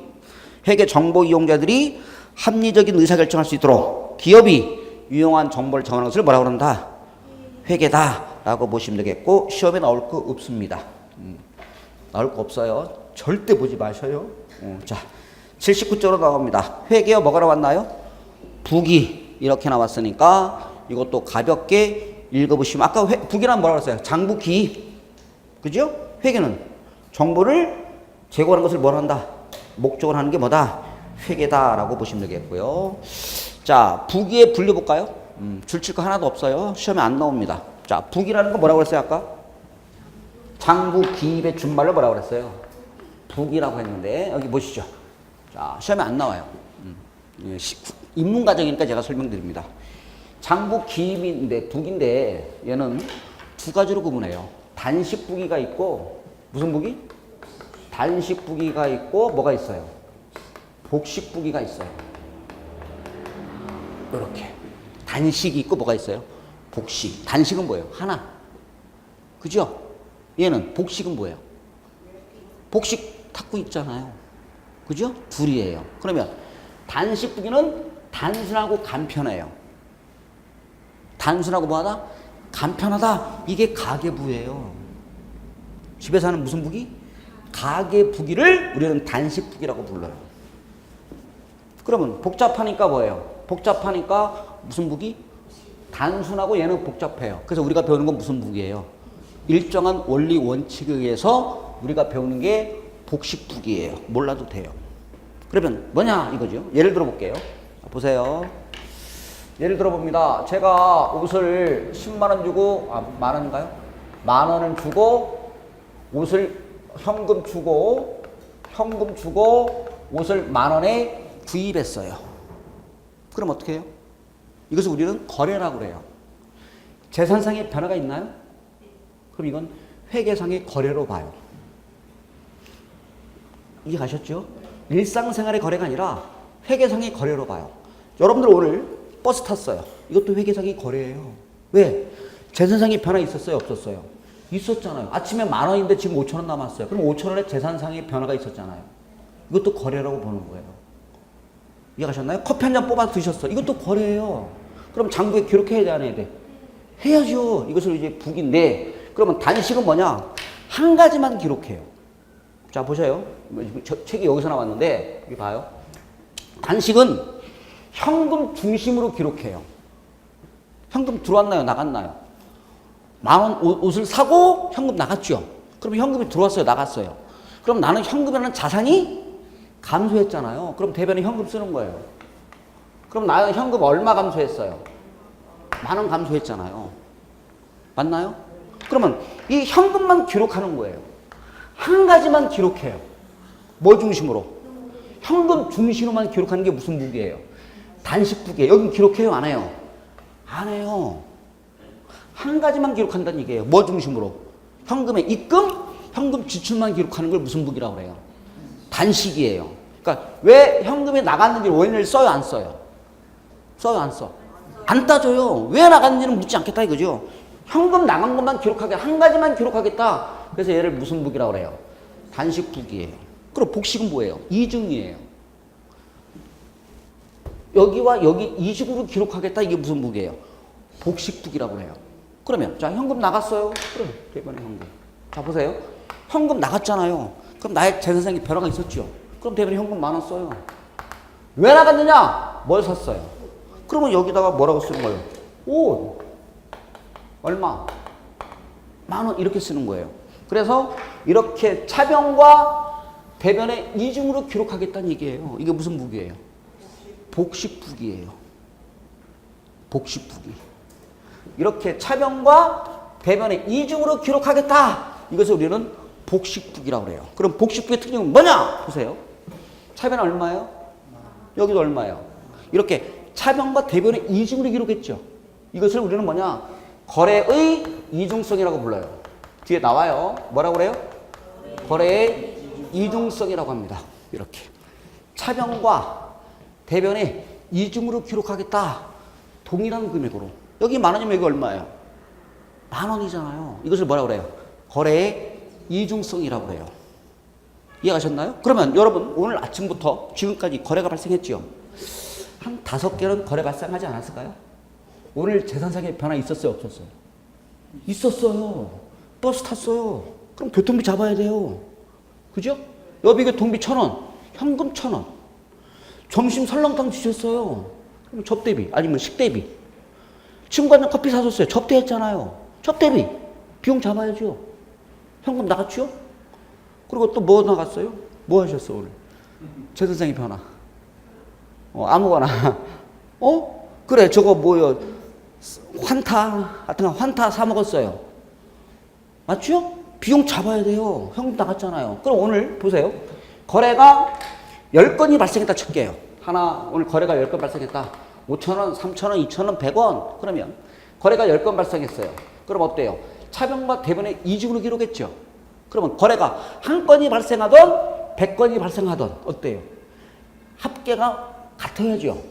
회계 정보 이용자들이 합리적인 의사결정할 수 있도록 기업이 유용한 정보를 정하는 것을 뭐라고 그런다? 회계다 라고 보시면 되겠고, 시험에 나올 거 없습니다. 나올 거 없어요. 절대 보지 마셔요. 자, 79쪽으로 나옵니다. 회계가 뭐가 나왔나요? 부기 이렇게 나왔으니까 이것도 가볍게 읽어보시면, 아까 부기란 뭐라고 했어요? 장부기. 그죠? 회계는 정보를 제공하는 것을 뭐라 한다? 목적으로 하는 게 뭐다? 회계다라고 보시면 되겠고요. 자, 부기에 분류볼까요? 줄칠 거 하나도 없어요. 시험에 안 나옵니다. 자, 부기라는 거 뭐라고 했어요, 아까? 장부 기입의 준말로 뭐라고 그랬어요? 부기라고 했는데, 여기 보시죠. 자, 시험에 안 나와요. 입문 과정이니까 제가 설명드립니다. 장부 기입인데, 부기인데, 얘는 두 가지로 구분해요. 단식 부기가 있고, 무슨 부기? 단식 부기가 있고, 뭐가 있어요? 복식 부기가 있어요. 이렇게. 단식이 있고, 뭐가 있어요? 복식. 단식은 뭐예요? 하나. 그죠? 얘는 복식은 뭐예요? 복식 탁구 있잖아요. 그죠? 둘이에요. 그러면 단식 부기는 단순하고 간편해요. 단순하고 뭐하다? 간편하다. 이게 가계부예요. 집에서 하는 무슨 부기? 가계부기를 우리는 단식 부기라고 불러요. 그러면 복잡하니까 뭐예요? 복잡하니까 무슨 부기? 단순하고 얘는 복잡해요. 그래서 우리가 배우는 건 무슨 부기예요? 일정한 원리 원칙에 의해서 우리가 배우는 게 복식부기예요. 몰라도 돼요. 그러면 뭐냐 이거죠. 예를 들어 볼게요. 보세요. 예를 들어 봅니다. 제가 옷을 10만 원 주고, 만 원인가요? 만 원을 주고 옷을 현금 주고 옷을 만 원에 구입했어요. 그럼 어떻게 해요? 이것을 우리는 거래라고 그래요. 재산상의 변화가 있나요? 그럼 이건 회계상의 거래로 봐요. 이해 가셨죠? 일상생활의 거래가 아니라 회계상의 거래로 봐요. 여러분들 오늘 버스 탔어요. 이것도 회계상의 거래예요. 왜? 재산상의 변화 있었어요? 없었어요? 있었잖아요. 아침에 만 원인데 지금 5천 원 남았어요. 그럼 5천 원에 재산상의 변화가 있었잖아요. 이것도 거래라고 보는 거예요. 이해가셨나요? 커피 한 잔 뽑아 드셨어. 이것도 거래예요. 그럼 장부에 기록해야 돼, 안 해야 돼? 해야죠. 이것을 이제 북인데, 그러면 단식은 뭐냐? 한 가지만 기록해요. 자, 보세요. 책이 여기서 나왔는데, 여기 봐요. 단식은 현금 중심으로 기록해요. 현금 들어왔나요? 나갔나요? 만 원 옷을 사고 현금 나갔죠? 그럼 현금이 들어왔어요? 나갔어요? 그럼 나는 현금이라는 자산이 감소했잖아요. 그럼 대변에 현금 쓰는 거예요. 그럼 나는 현금 얼마 감소했어요? 만 원 감소했잖아요. 맞나요? 그러면 이 현금만 기록하는 거예요. 한 가지만 기록해요. 뭐 중심으로? 현금 중심으로만 기록하는 게 무슨 부기예요? 단식 부기예요. 여기 기록해요? 안 해요? 안 해요. 한 가지만 기록한다는 얘기예요. 뭐 중심으로? 현금의 입금, 현금 지출만 기록하는 걸 무슨 부기라고 그래요? 단식이에요. 그러니까 왜 현금이 나갔는지 원인을 써요? 안 써요? 써요? 안 써? 안 따져요. 왜 나갔는지는 묻지 않겠다 이거죠. 현금 나간 것만 기록하겠다. 한 가지만 기록하겠다. 그래서 얘를 무슨 북이라고 그래요? 단식북이에요. 그럼 복식은 뭐예요? 이중이에요. 여기와 여기 이중으로 기록하겠다. 이게 무슨 북이에요? 복식북이라고 해요. 그러면 자 현금 나갔어요. 그럼 대변의 현금. 자 보세요. 현금 나갔잖아요. 그럼 나의 재산상의 변화가 있었죠. 그럼 대변에 현금 10,000원 써요. 왜 나갔느냐? 뭘 샀어요? 그러면 여기다가 뭐라고 쓰는 거예요? 옷. 얼마? 10,000원 이렇게 쓰는 거예요. 그래서 이렇게 차변과 대변의 이중으로 기록하겠다는 얘기예요. 이게 무슨 북이에요? 복식북이에요. 복식북이. 이렇게 차변과 대변의 이중으로 기록하겠다. 이것을 우리는 복식북이라고 그래요. 그럼 복식북의 특징은 뭐냐? 보세요. 차변은 얼마예요? 여기도 얼마예요? 이렇게 차변과 대변의 이중으로 기록했죠. 이것을 우리는 뭐냐? 거래의 이중성이라고 불러요. 뒤에 나와요. 뭐라고 그래요? 거래의 이중성이라고 합니다. 이렇게 차변과 대변의 이중으로 기록하겠다. 동일한 금액으로. 여기 10,000원이면 여기 얼마예요? 10,000원이잖아요. 이것을 뭐라고 그래요? 거래의 이중성이라고 그래요. 이해가셨나요? 그러면 여러분 오늘 아침부터 지금까지 거래가 발생했죠? 한 5개는 거래 발생하지 않았을까요? 오늘 재산상의 변화 있었어요? 없었어요? 있었어요. 버스 탔어요. 그럼 교통비 잡아야 돼요. 그죠? 여비 교통비 1,000원, 현금 1,000원. 점심 설렁탕 드셨어요. 그럼 접대비 아니면 식대비. 친구한테 커피 사줬어요. 접대했잖아요. 접대비 비용 잡아야죠. 현금 나갔죠? 그리고 또 뭐 나갔어요? 뭐 하셨어 오늘? 재산상의 변화. 아무거나. 그래 저거 뭐요? 환타 하여튼 환타 사 먹었어요. 맞죠? 비용 잡아야 돼요. 현금 나갔잖아요. 그럼 오늘 보세요. 거래가 10건이 발생했다 칠게요. 하나 오늘 거래가 10건 발생했다. 5,000원, 3,000원, 2,000원, 100원. 그러면 거래가 10건 발생했어요. 그럼 어때요? 차변과 대변의 이중으로 기록했죠. 그러면 거래가 한 건이 발생하던 100건이 발생하던 어때요? 합계가 같아야죠.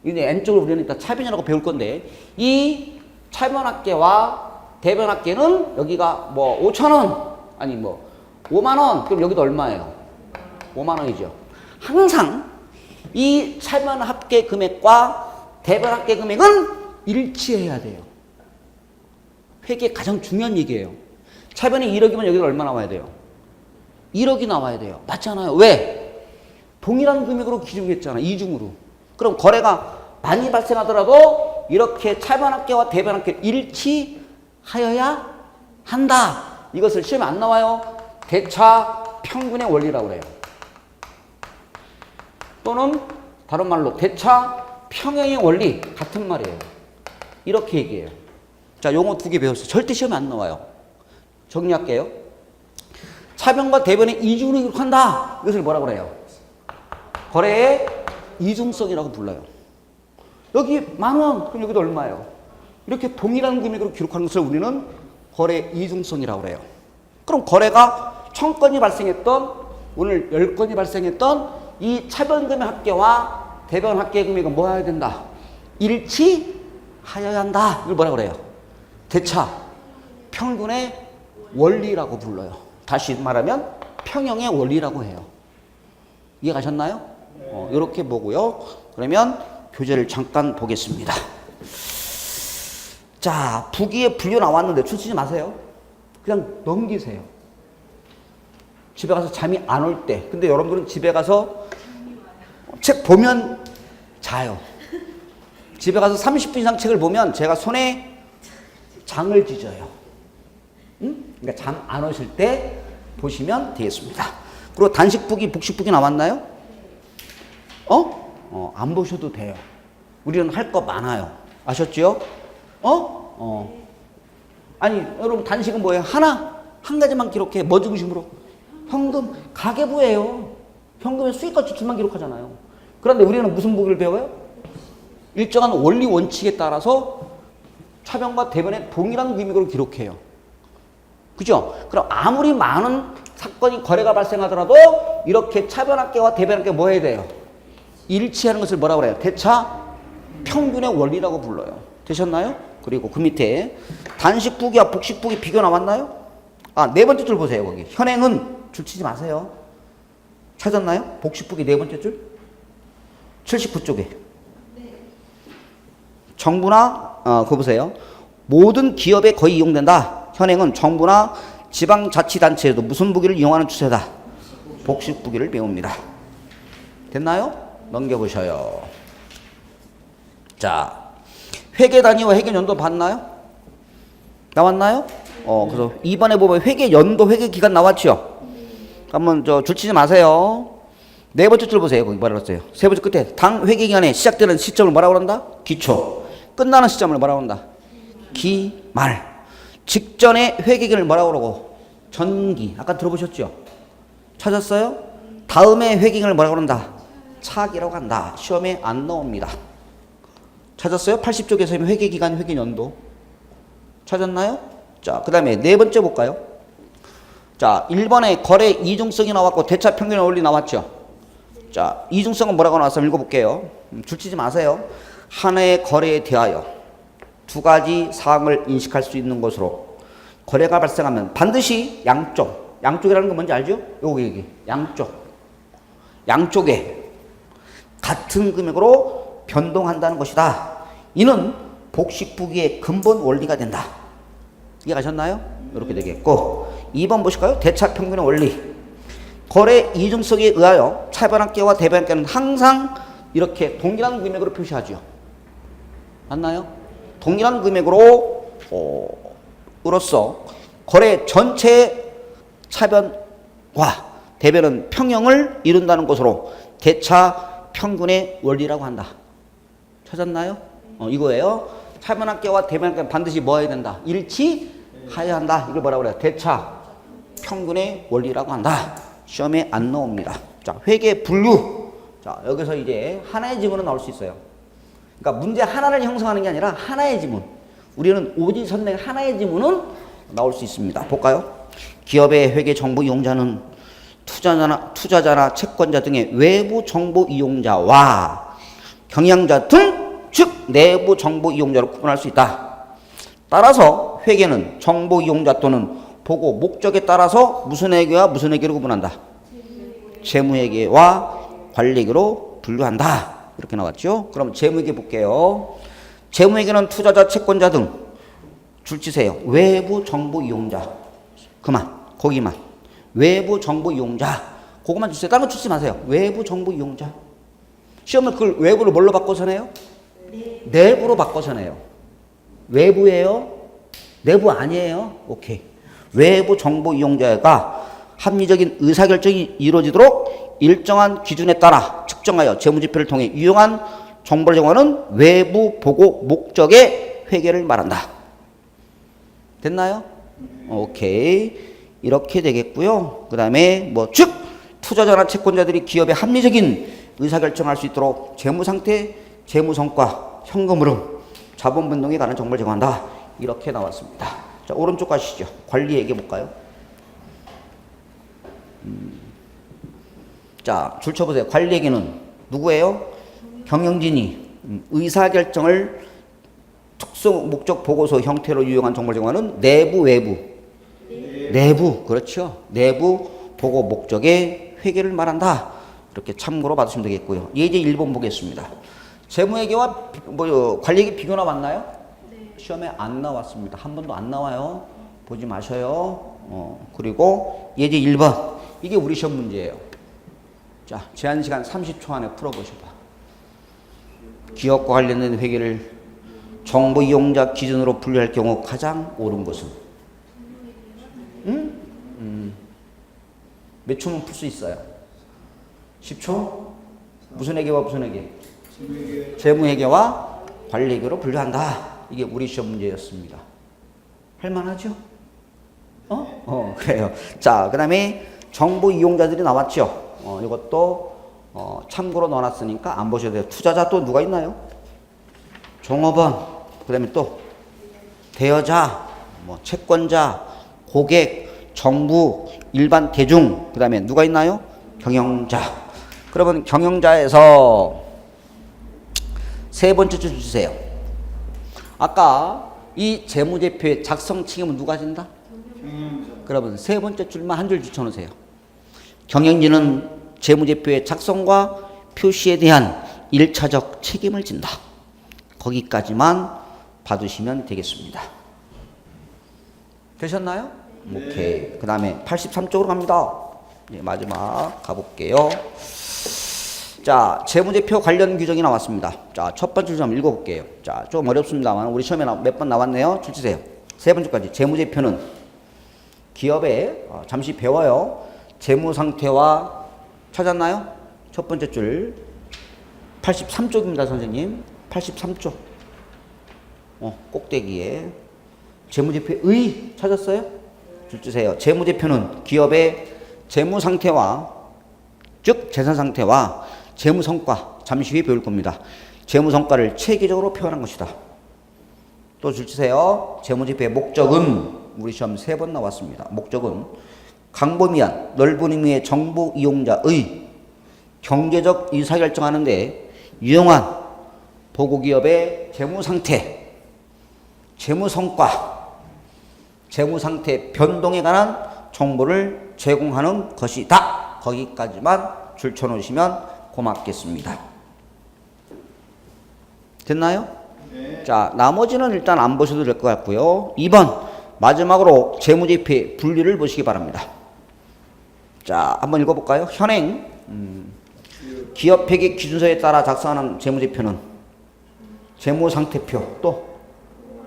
이제 N쪽으로 우리는 이따 차변이라고 배울 건데 이 차변 합계와 대변 합계는 여기가 뭐 5,000원 아니 뭐 50,000원 그럼 여기도 얼마예요? 50,000원이죠. 항상 이 차변 합계 금액과 대변 합계 금액은 일치해야 돼요. 회계의 가장 중요한 얘기예요. 차변이 1억이면 여기도 얼마 나와야 돼요? 1억이 나와야 돼요. 맞잖아요. 왜? 동일한 금액으로 기준했잖아. 이중으로. 그럼 거래가 많이 발생하더라도 이렇게 차변 합계와 대변 합계 일치하여야 한다. 이것을 시험에 안 나와요. 대차 평균의 원리라고 그래요. 또는 다른 말로 대차 평행의 원리 같은 말이에요. 이렇게 얘기해요. 자, 용어 2개 배웠어요. 절대 시험에 안 나와요. 정리할게요. 차변과 대변의 이중으로 기록한다. 이것을 뭐라고 그래요? 거래의 이중성이라고 불러요. 여기 10,000원, 그럼 여기도 얼마예요? 이렇게 동일한 금액으로 기록하는 것을 우리는 거래 이중성이라고 그래요. 그럼 거래가 1,000건이 발생했던 오늘 10건이 발생했던 이 차변금의 합계와 대변 합계 금액은 뭐 해야 된다? 일치하여야 한다. 이걸 뭐라고 그래요? 대차 평균의 원리라고 불러요. 다시 말하면 평형의 원리라고 해요. 이해가셨나요? 이렇게 보고요. 그러면 교재를 잠깐 보겠습니다. 자, 부기에 분류 나왔는데 춤추지 마세요. 그냥 넘기세요. 집에 가서 잠이 안 올 때. 근데 여러분들은 집에 가서 책 보면 자요. 집에 가서 30분 이상 책을 보면 제가 손에 장을 찢어요. 응? 그러니까 잠 안 오실 때 보시면 되겠습니다. 그리고 단식북이, 복식북이 나왔나요? 안 보셔도 돼요. 우리는 할 거 많아요. 아셨죠? 아니, 여러분 단식은 뭐예요? 한 가지만 기록해. 뭐 중심으로? 현금, 가계부예요. 현금의 수익과 지출만 기록하잖아요. 그런데 우리는 무슨 부기를 배워요? 일정한 원리 원칙에 따라서 차변과 대변의 동일한 금액으로 기록해요. 그죠? 그럼 아무리 많은 사건이 거래가 발생하더라도 이렇게 차변 합계와 대변 합계 뭐 해야 돼요? 일치하는 것을 뭐라고 그래요? 대차 평균의 원리라고 불러요. 되셨나요? 그리고 그 밑에 단식부기와 복식부기 비교 나왔나요? 아, 네 번째 줄 보세요. 거기 현행은 줄 치지 마세요. 찾았나요? 복식부기 네 번째 줄 79쪽에 정부나 그거 보세요. 모든 기업에 거의 이용된다. 현행은 정부나 지방자치단체에도 무슨 부기를 이용하는 추세다. 복식부기를 배웁니다. 됐나요? 넘겨보셔요. 자, 회계 단위와 회계 연도 봤나요? 나왔나요? 그래서 이번에 보면 회계 연도, 회계 기간 나왔죠? 한번 줄 치지 마세요. 네 번째 줄 보세요. 거기 뭐라고 했어요? 세 번째 끝에 당 회계 기간에 시작되는 시점을 뭐라고 그런다? 기초. 끝나는 시점을 뭐라고 그런다? 기말. 직전에 회계 기간을 뭐라고 그러고? 전기. 아까 들어보셨죠? 찾았어요? 다음에 회계 기간을 뭐라고 그런다? 차기라고 한다. 시험에 안 나옵니다. 찾았어요? 80쪽에서 회계 기간, 회계 연도. 찾았나요? 자, 그 다음에 네 번째 볼까요? 자, 1번에 거래 이중성이 나왔고 대차 평균의 원리 나왔죠? 자, 이중성은 뭐라고 나왔으면 읽어볼게요. 줄치지 마세요. 하나의 거래에 대하여 두 가지 사항을 인식할 수 있는 것으로 거래가 발생하면 반드시 양쪽이라는 건 뭔지 알죠? 여기 양쪽에 같은 금액으로 변동한다는 것이다. 이는 복식부기의 근본 원리가 된다. 이해가셨나요? 이렇게 되겠고 2번 보실까요? 대차 평균의 원리. 거래 이중성에 의하여 차변합계와 대변합계는 항상 이렇게 동일한 금액으로 표시하죠. 맞나요? 동일한 금액으로 으로써 거래 전체의 차변과 대변은 평형을 이룬다는 것으로 대차 평균의 원리라고 한다. 찾았나요? 이거예요. 차변합계와 대변합계는 반드시 뭐 해야 된다? 일치하여야 한다. 이걸 뭐라고 그래요? 대차 평균의 원리라고 한다. 시험에 안 나옵니다. 자, 회계 분류. 자, 여기서 이제 하나의 지문은 나올 수 있어요. 그러니까 문제 하나를 형성하는 게 아니라 하나의 지문. 우리는 오지선행 하나의 지문은 나올 수 있습니다. 볼까요? 기업의 회계 정보 이용자는 투자자나 채권자 등의 외부 정보 이용자와 경영자 등, 즉 내부 정보 이용자로 구분할 수 있다. 따라서 회계는 정보 이용자 또는 보고 목적에 따라서 무슨 회계와 무슨 회계로 구분한다? 재무회계와 관리회계로 분류한다. 이렇게 나왔죠? 그럼 재무회계 볼게요. 재무회계는 투자자, 채권자 등 줄치세요. 외부 정보 이용자. 거기만. 외부 정보 이용자. 그것만 주세요. 다른 거 주지 마세요. 외부 정보 이용자. 시험을 그걸 외부를 뭘로 바꿔서 내요? 내부로 바꿔서 내요. 외부예요? 내부 아니에요? 오케이. 외부 정보 이용자가 합리적인 의사결정이 이루어지도록 일정한 기준에 따라 측정하여 재무지표를 통해 유용한 정보를 제공하는 외부 보고 목적의 회계를 말한다. 됐나요? 오케이. 이렇게 되겠고요. 그 다음에 즉 투자자나 채권자들이 기업의 합리적인 의사결정을 할 수 있도록 재무상태, 재무성과, 현금 흐름, 자본 변동에 관한 정보를 제공한다. 이렇게 나왔습니다. 자, 오른쪽 가시죠. 관리 얘기해 볼까요? 자, 줄 쳐보세요. 관리 얘기는 누구예요? 경영진이 의사결정을 특성 목적 보고서 형태로 유용한 정보를 제공하는 내부, 외부. 내부, 그렇죠. 내부 보고 목적의 회계를 말한다. 이렇게 참고로 받으시면 되겠고요. 이제 1번 보겠습니다. 재무회계와 관리회계 비교 나왔나요? 시험에 안 나왔습니다. 한 번도 안 나와요. 보지 마셔요. 그리고 예제 1번. 이게 우리 시험 문제예요. 자, 제한 시간 30초 안에 풀어보셔봐. 기업과 관련된 회계를 정보 이용자 기준으로 분류할 경우 가장 옳은 것은? 몇 초면 풀 수 있어요? 10초? 무슨 회계와 무슨 회계? 재무회계와 관리회계로 분류한다. 이게 우리 시험 문제였습니다. 할만하죠? 그래요. 자, 그 다음에 정보 이용자들이 나왔죠? 이것도 참고로 넣어놨으니까 안 보셔도 돼요. 투자자 또 누가 있나요? 종업원, 그 다음에 또 대여자, 채권자, 고객, 정부, 일반 대중, 그 다음에 누가 있나요? 경영자. 그러면 경영자에서 세 번째 줄 주세요. 아까 이 재무제표의 작성 책임은 누가 진다? 그러면 세 번째 줄만 한 줄 붙여놓으세요. 경영진은 재무제표의 작성과 표시에 대한 1차적 책임을 진다. 거기까지만 봐두시면 되겠습니다. 되셨나요? 네. 오케이. 그 다음에 83쪽으로 갑니다. 네, 마지막 가볼게요. 자, 재무제표 관련 규정이 나왔습니다. 자, 첫 번째 좀 읽어볼게요. 자, 좀 어렵습니다만 우리 시험에 몇 번 나왔네요. 줄 주세요. 세 번째까지. 재무제표는 기업에 잠시 배워요. 재무상태와 찾았나요? 첫 번째 줄 83쪽입니다, 선생님. 83쪽. 꼭대기에 재무제표의 찾았어요? 줄 주세요. 재무제표는 기업의 재무상태와 즉 재산상태와 재무성과 잠시 후에 배울 겁니다. 재무성과를 체계적으로 표현한 것이다. 또 줄 주세요. 재무제표의 목적은 우리 시험 3번 나왔습니다. 목적은 광범위한 넓은 의미의 정보 이용자의 경제적 의사결정하는 데 유용한 보고기업의 재무상태, 재무성과, 재무상태 변동에 관한 정보를 제공하는 것이다. 거기까지만 줄쳐놓으시면 고맙겠습니다. 됐나요? 네. 자, 나머지는 일단 안 보셔도 될 것 같고요. 2번 마지막으로 재무제표의 분류를 보시기 바랍니다. 자, 한번 읽어볼까요? 현행 기업회계 기준서에 따라 작성하는 재무제표는 재무상태표, 또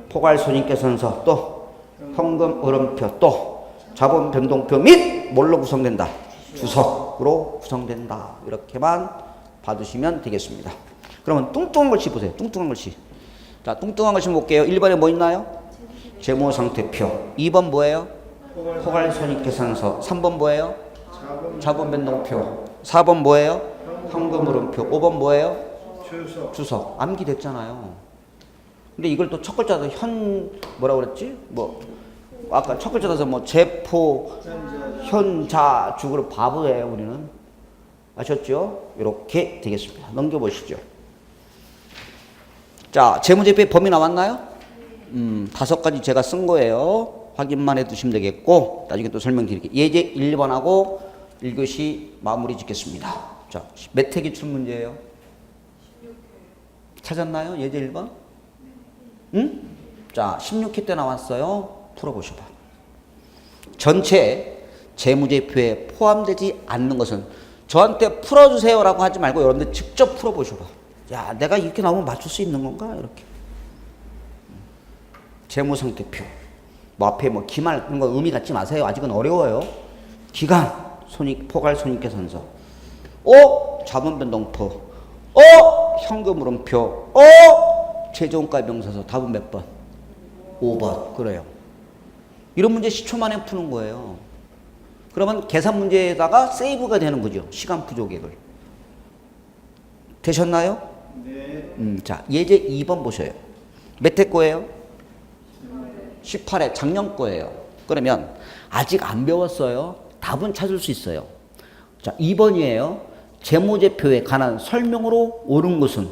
포괄손익계산서, 또 현금 흐름표, 또 자본 변동표 및 뭘로 구성된다? 주석으로 구성된다. 이렇게만 봐두시면 되겠습니다. 그러면 뚱뚱한 글씨 보세요. 뚱뚱한 글씨. 자, 뚱뚱한 글씨 볼게요. 1번에 뭐 있나요? 재무상태표. 2번 뭐예요? 포괄손익계산서. 3번 뭐예요? 자본변동표. 4번 뭐예요? 현금흐름표. 5번 뭐예요? 주석. 암기됐잖아요. 근데 이걸 또 첫 글자도 뭐라고 그랬지? 아까 첫 글자에서 재포, 현자, 주로 바보예요, 우리는. 아셨죠? 이렇게 되겠습니다. 넘겨보시죠. 자, 재무제표의 범위 나왔나요? 5가지 제가 쓴 거예요. 확인만 해 두시면 되겠고, 나중에 또 설명드릴게요. 예제 1번하고 1교시 마무리 짓겠습니다. 자, 몇 회 기출 문제예요? 찾았나요? 예제 1번? 응? 자, 16회 때 나왔어요. 풀어보셔봐. 전체 재무제표에 포함되지 않는 것은 저한테 풀어주세요라고 하지 말고 여러분들 직접 풀어보셔봐. 야, 내가 이렇게 나오면 맞출 수 있는 건가? 이렇게. 재무상태표. 앞에 기말 그런 거 의미 갖지 마세요. 아직은 어려워요. 기간, 포괄손익계산서. 자본변동표. 현금흐름표. 최저원가명세서. 답은 몇 번? 5번. 그래요. 이런 문제 10초 만에 푸는 거예요. 그러면 계산 문제에다가 세이브가 되는 거죠. 시간 부족액을. 되셨나요? 네. 자, 예제 2번 보셔요. 몇 회 거예요? 18회. 작년 거예요. 그러면 아직 안 배웠어요. 답은 찾을 수 있어요. 자, 2번이에요. 재무제표에 관한 설명으로 옳은 것은?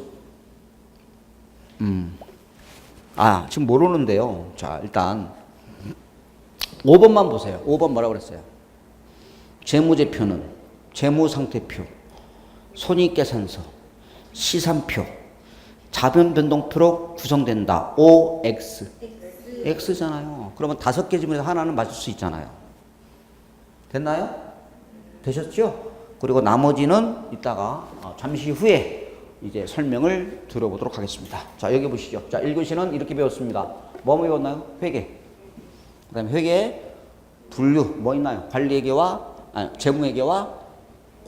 지금 모르는데요. 자, 일단 5번만 보세요. 5번 뭐라고 그랬어요? 재무제표는 재무상태표, 손익계산서, 시산표, 자본변동표로 구성된다. OX. X잖아요. 그러면 5개 중에서 하나는 맞을 수 있잖아요. 됐나요? 되셨죠? 그리고 나머지는 이따가 잠시 후에 이제 설명을 들어보도록 하겠습니다. 자, 여기 보시죠. 자, 1교시는 이렇게 배웠습니다. 뭐 배웠나요? 회계. 그 다음에 회계, 분류, 뭐 있나요? 재무회계와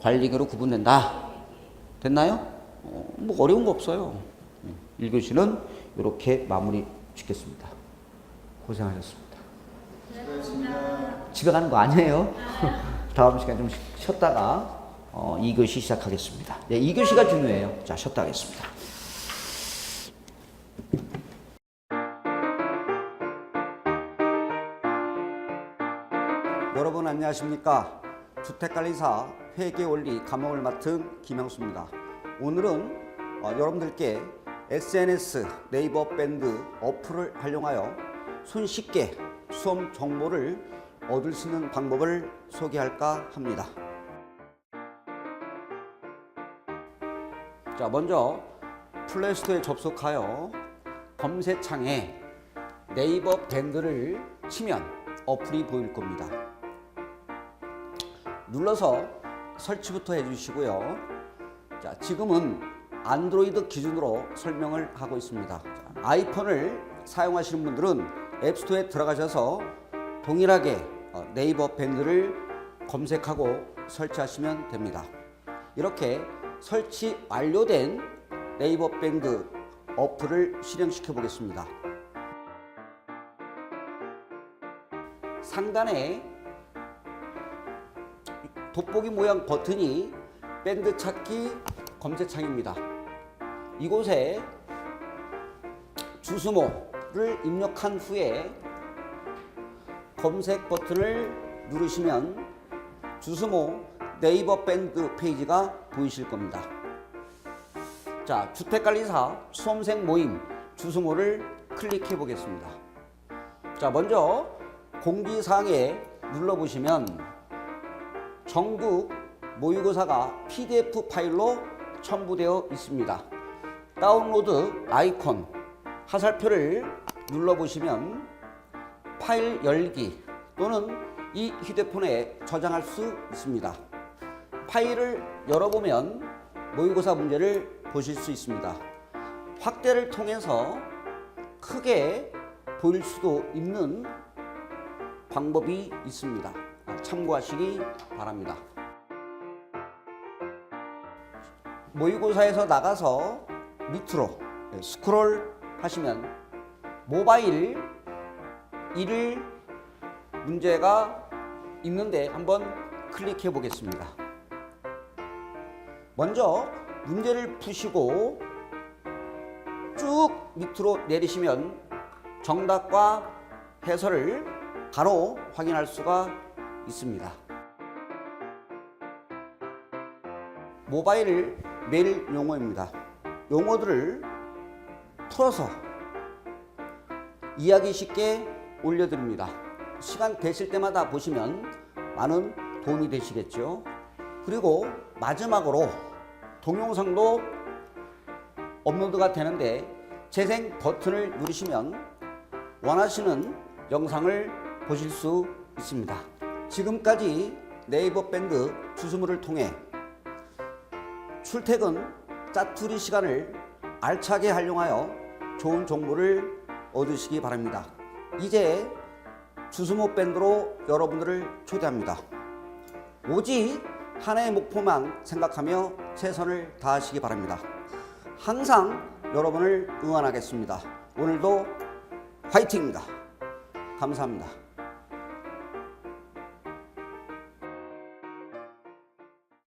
관리계로 구분된다. 됐나요? 어려운 거 없어요. 1교시는 이렇게 마무리 짓겠습니다. 고생하셨습니다. 집에 가는 거 아니에요? 다음 시간에 좀 쉬었다가 2교시 시작하겠습니다. 네, 2교시가 중요해요. 자, 쉬었다 하겠습니다. 여러분 안녕하십니까? 주택관리사 회계원리 과목을 맡은 김영수입니다. 오늘은 여러분들께 SNS 네이버 밴드 어플을 활용하여 손쉽게 수험 정보를 얻을 수 있는 방법을 소개할까 합니다. 자, 먼저 플레이스토어에 접속하여 검색창에 네이버 밴드를 치면 어플이 보일 겁니다. 눌러서 설치부터 해주시고요. 자, 지금은 안드로이드 기준으로 설명을 하고 있습니다. 자, 아이폰을 사용하시는 분들은 앱스토어에 들어가셔서 동일하게 네이버 밴드를 검색하고 설치하시면 됩니다. 이렇게 설치 완료된 네이버 밴드 어플을 실행시켜 보겠습니다. 상단에 돋보기 모양 버튼이 밴드 찾기 검색창입니다. 이곳에 주소모를 입력한 후에 검색 버튼을 누르시면 주소모 네이버 밴드 페이지가 보이실 겁니다. 자, 주택관리사 수험생 모임 주소모를 클릭해 보겠습니다. 자, 먼저 공지사항에 눌러보시면 전국 모의고사가 PDF 파일로 첨부되어 있습니다. 다운로드 아이콘 화살표를 눌러보시면 파일 열기 또는 이 휴대폰에 저장할 수 있습니다. 파일을 열어보면 모의고사 문제를 보실 수 있습니다. 확대를 통해서 크게 보일 수도 있는 방법이 있습니다. 참고하시기 바랍니다. 모의고사에서 나가서 밑으로 스크롤 하시면 모바일 1일 문제가 있는데 한번 클릭해 보겠습니다. 먼저 문제를 푸시고 쭉 밑으로 내리시면 정답과 해설을 바로 확인할 수가 있습니다. 모바일 메일 용어입니다. 용어들을 풀어서 이해하기 쉽게 올려드립니다. 시간 되실 때마다 보시면 많은 도움이 되시겠죠. 그리고 마지막으로 동영상도 업로드가 되는데 재생 버튼을 누르시면 원하시는 영상을 보실 수 있습니다. 지금까지 네이버 밴드 주소모를 통해 출퇴근 짜투리 시간을 알차게 활용하여 좋은 정보를 얻으시기 바랍니다. 이제 주소모 밴드로 여러분들을 초대합니다. 오직 하나의 목표만 생각하며 최선을 다하시기 바랍니다. 항상 여러분을 응원하겠습니다. 오늘도 화이팅입니다. 감사합니다.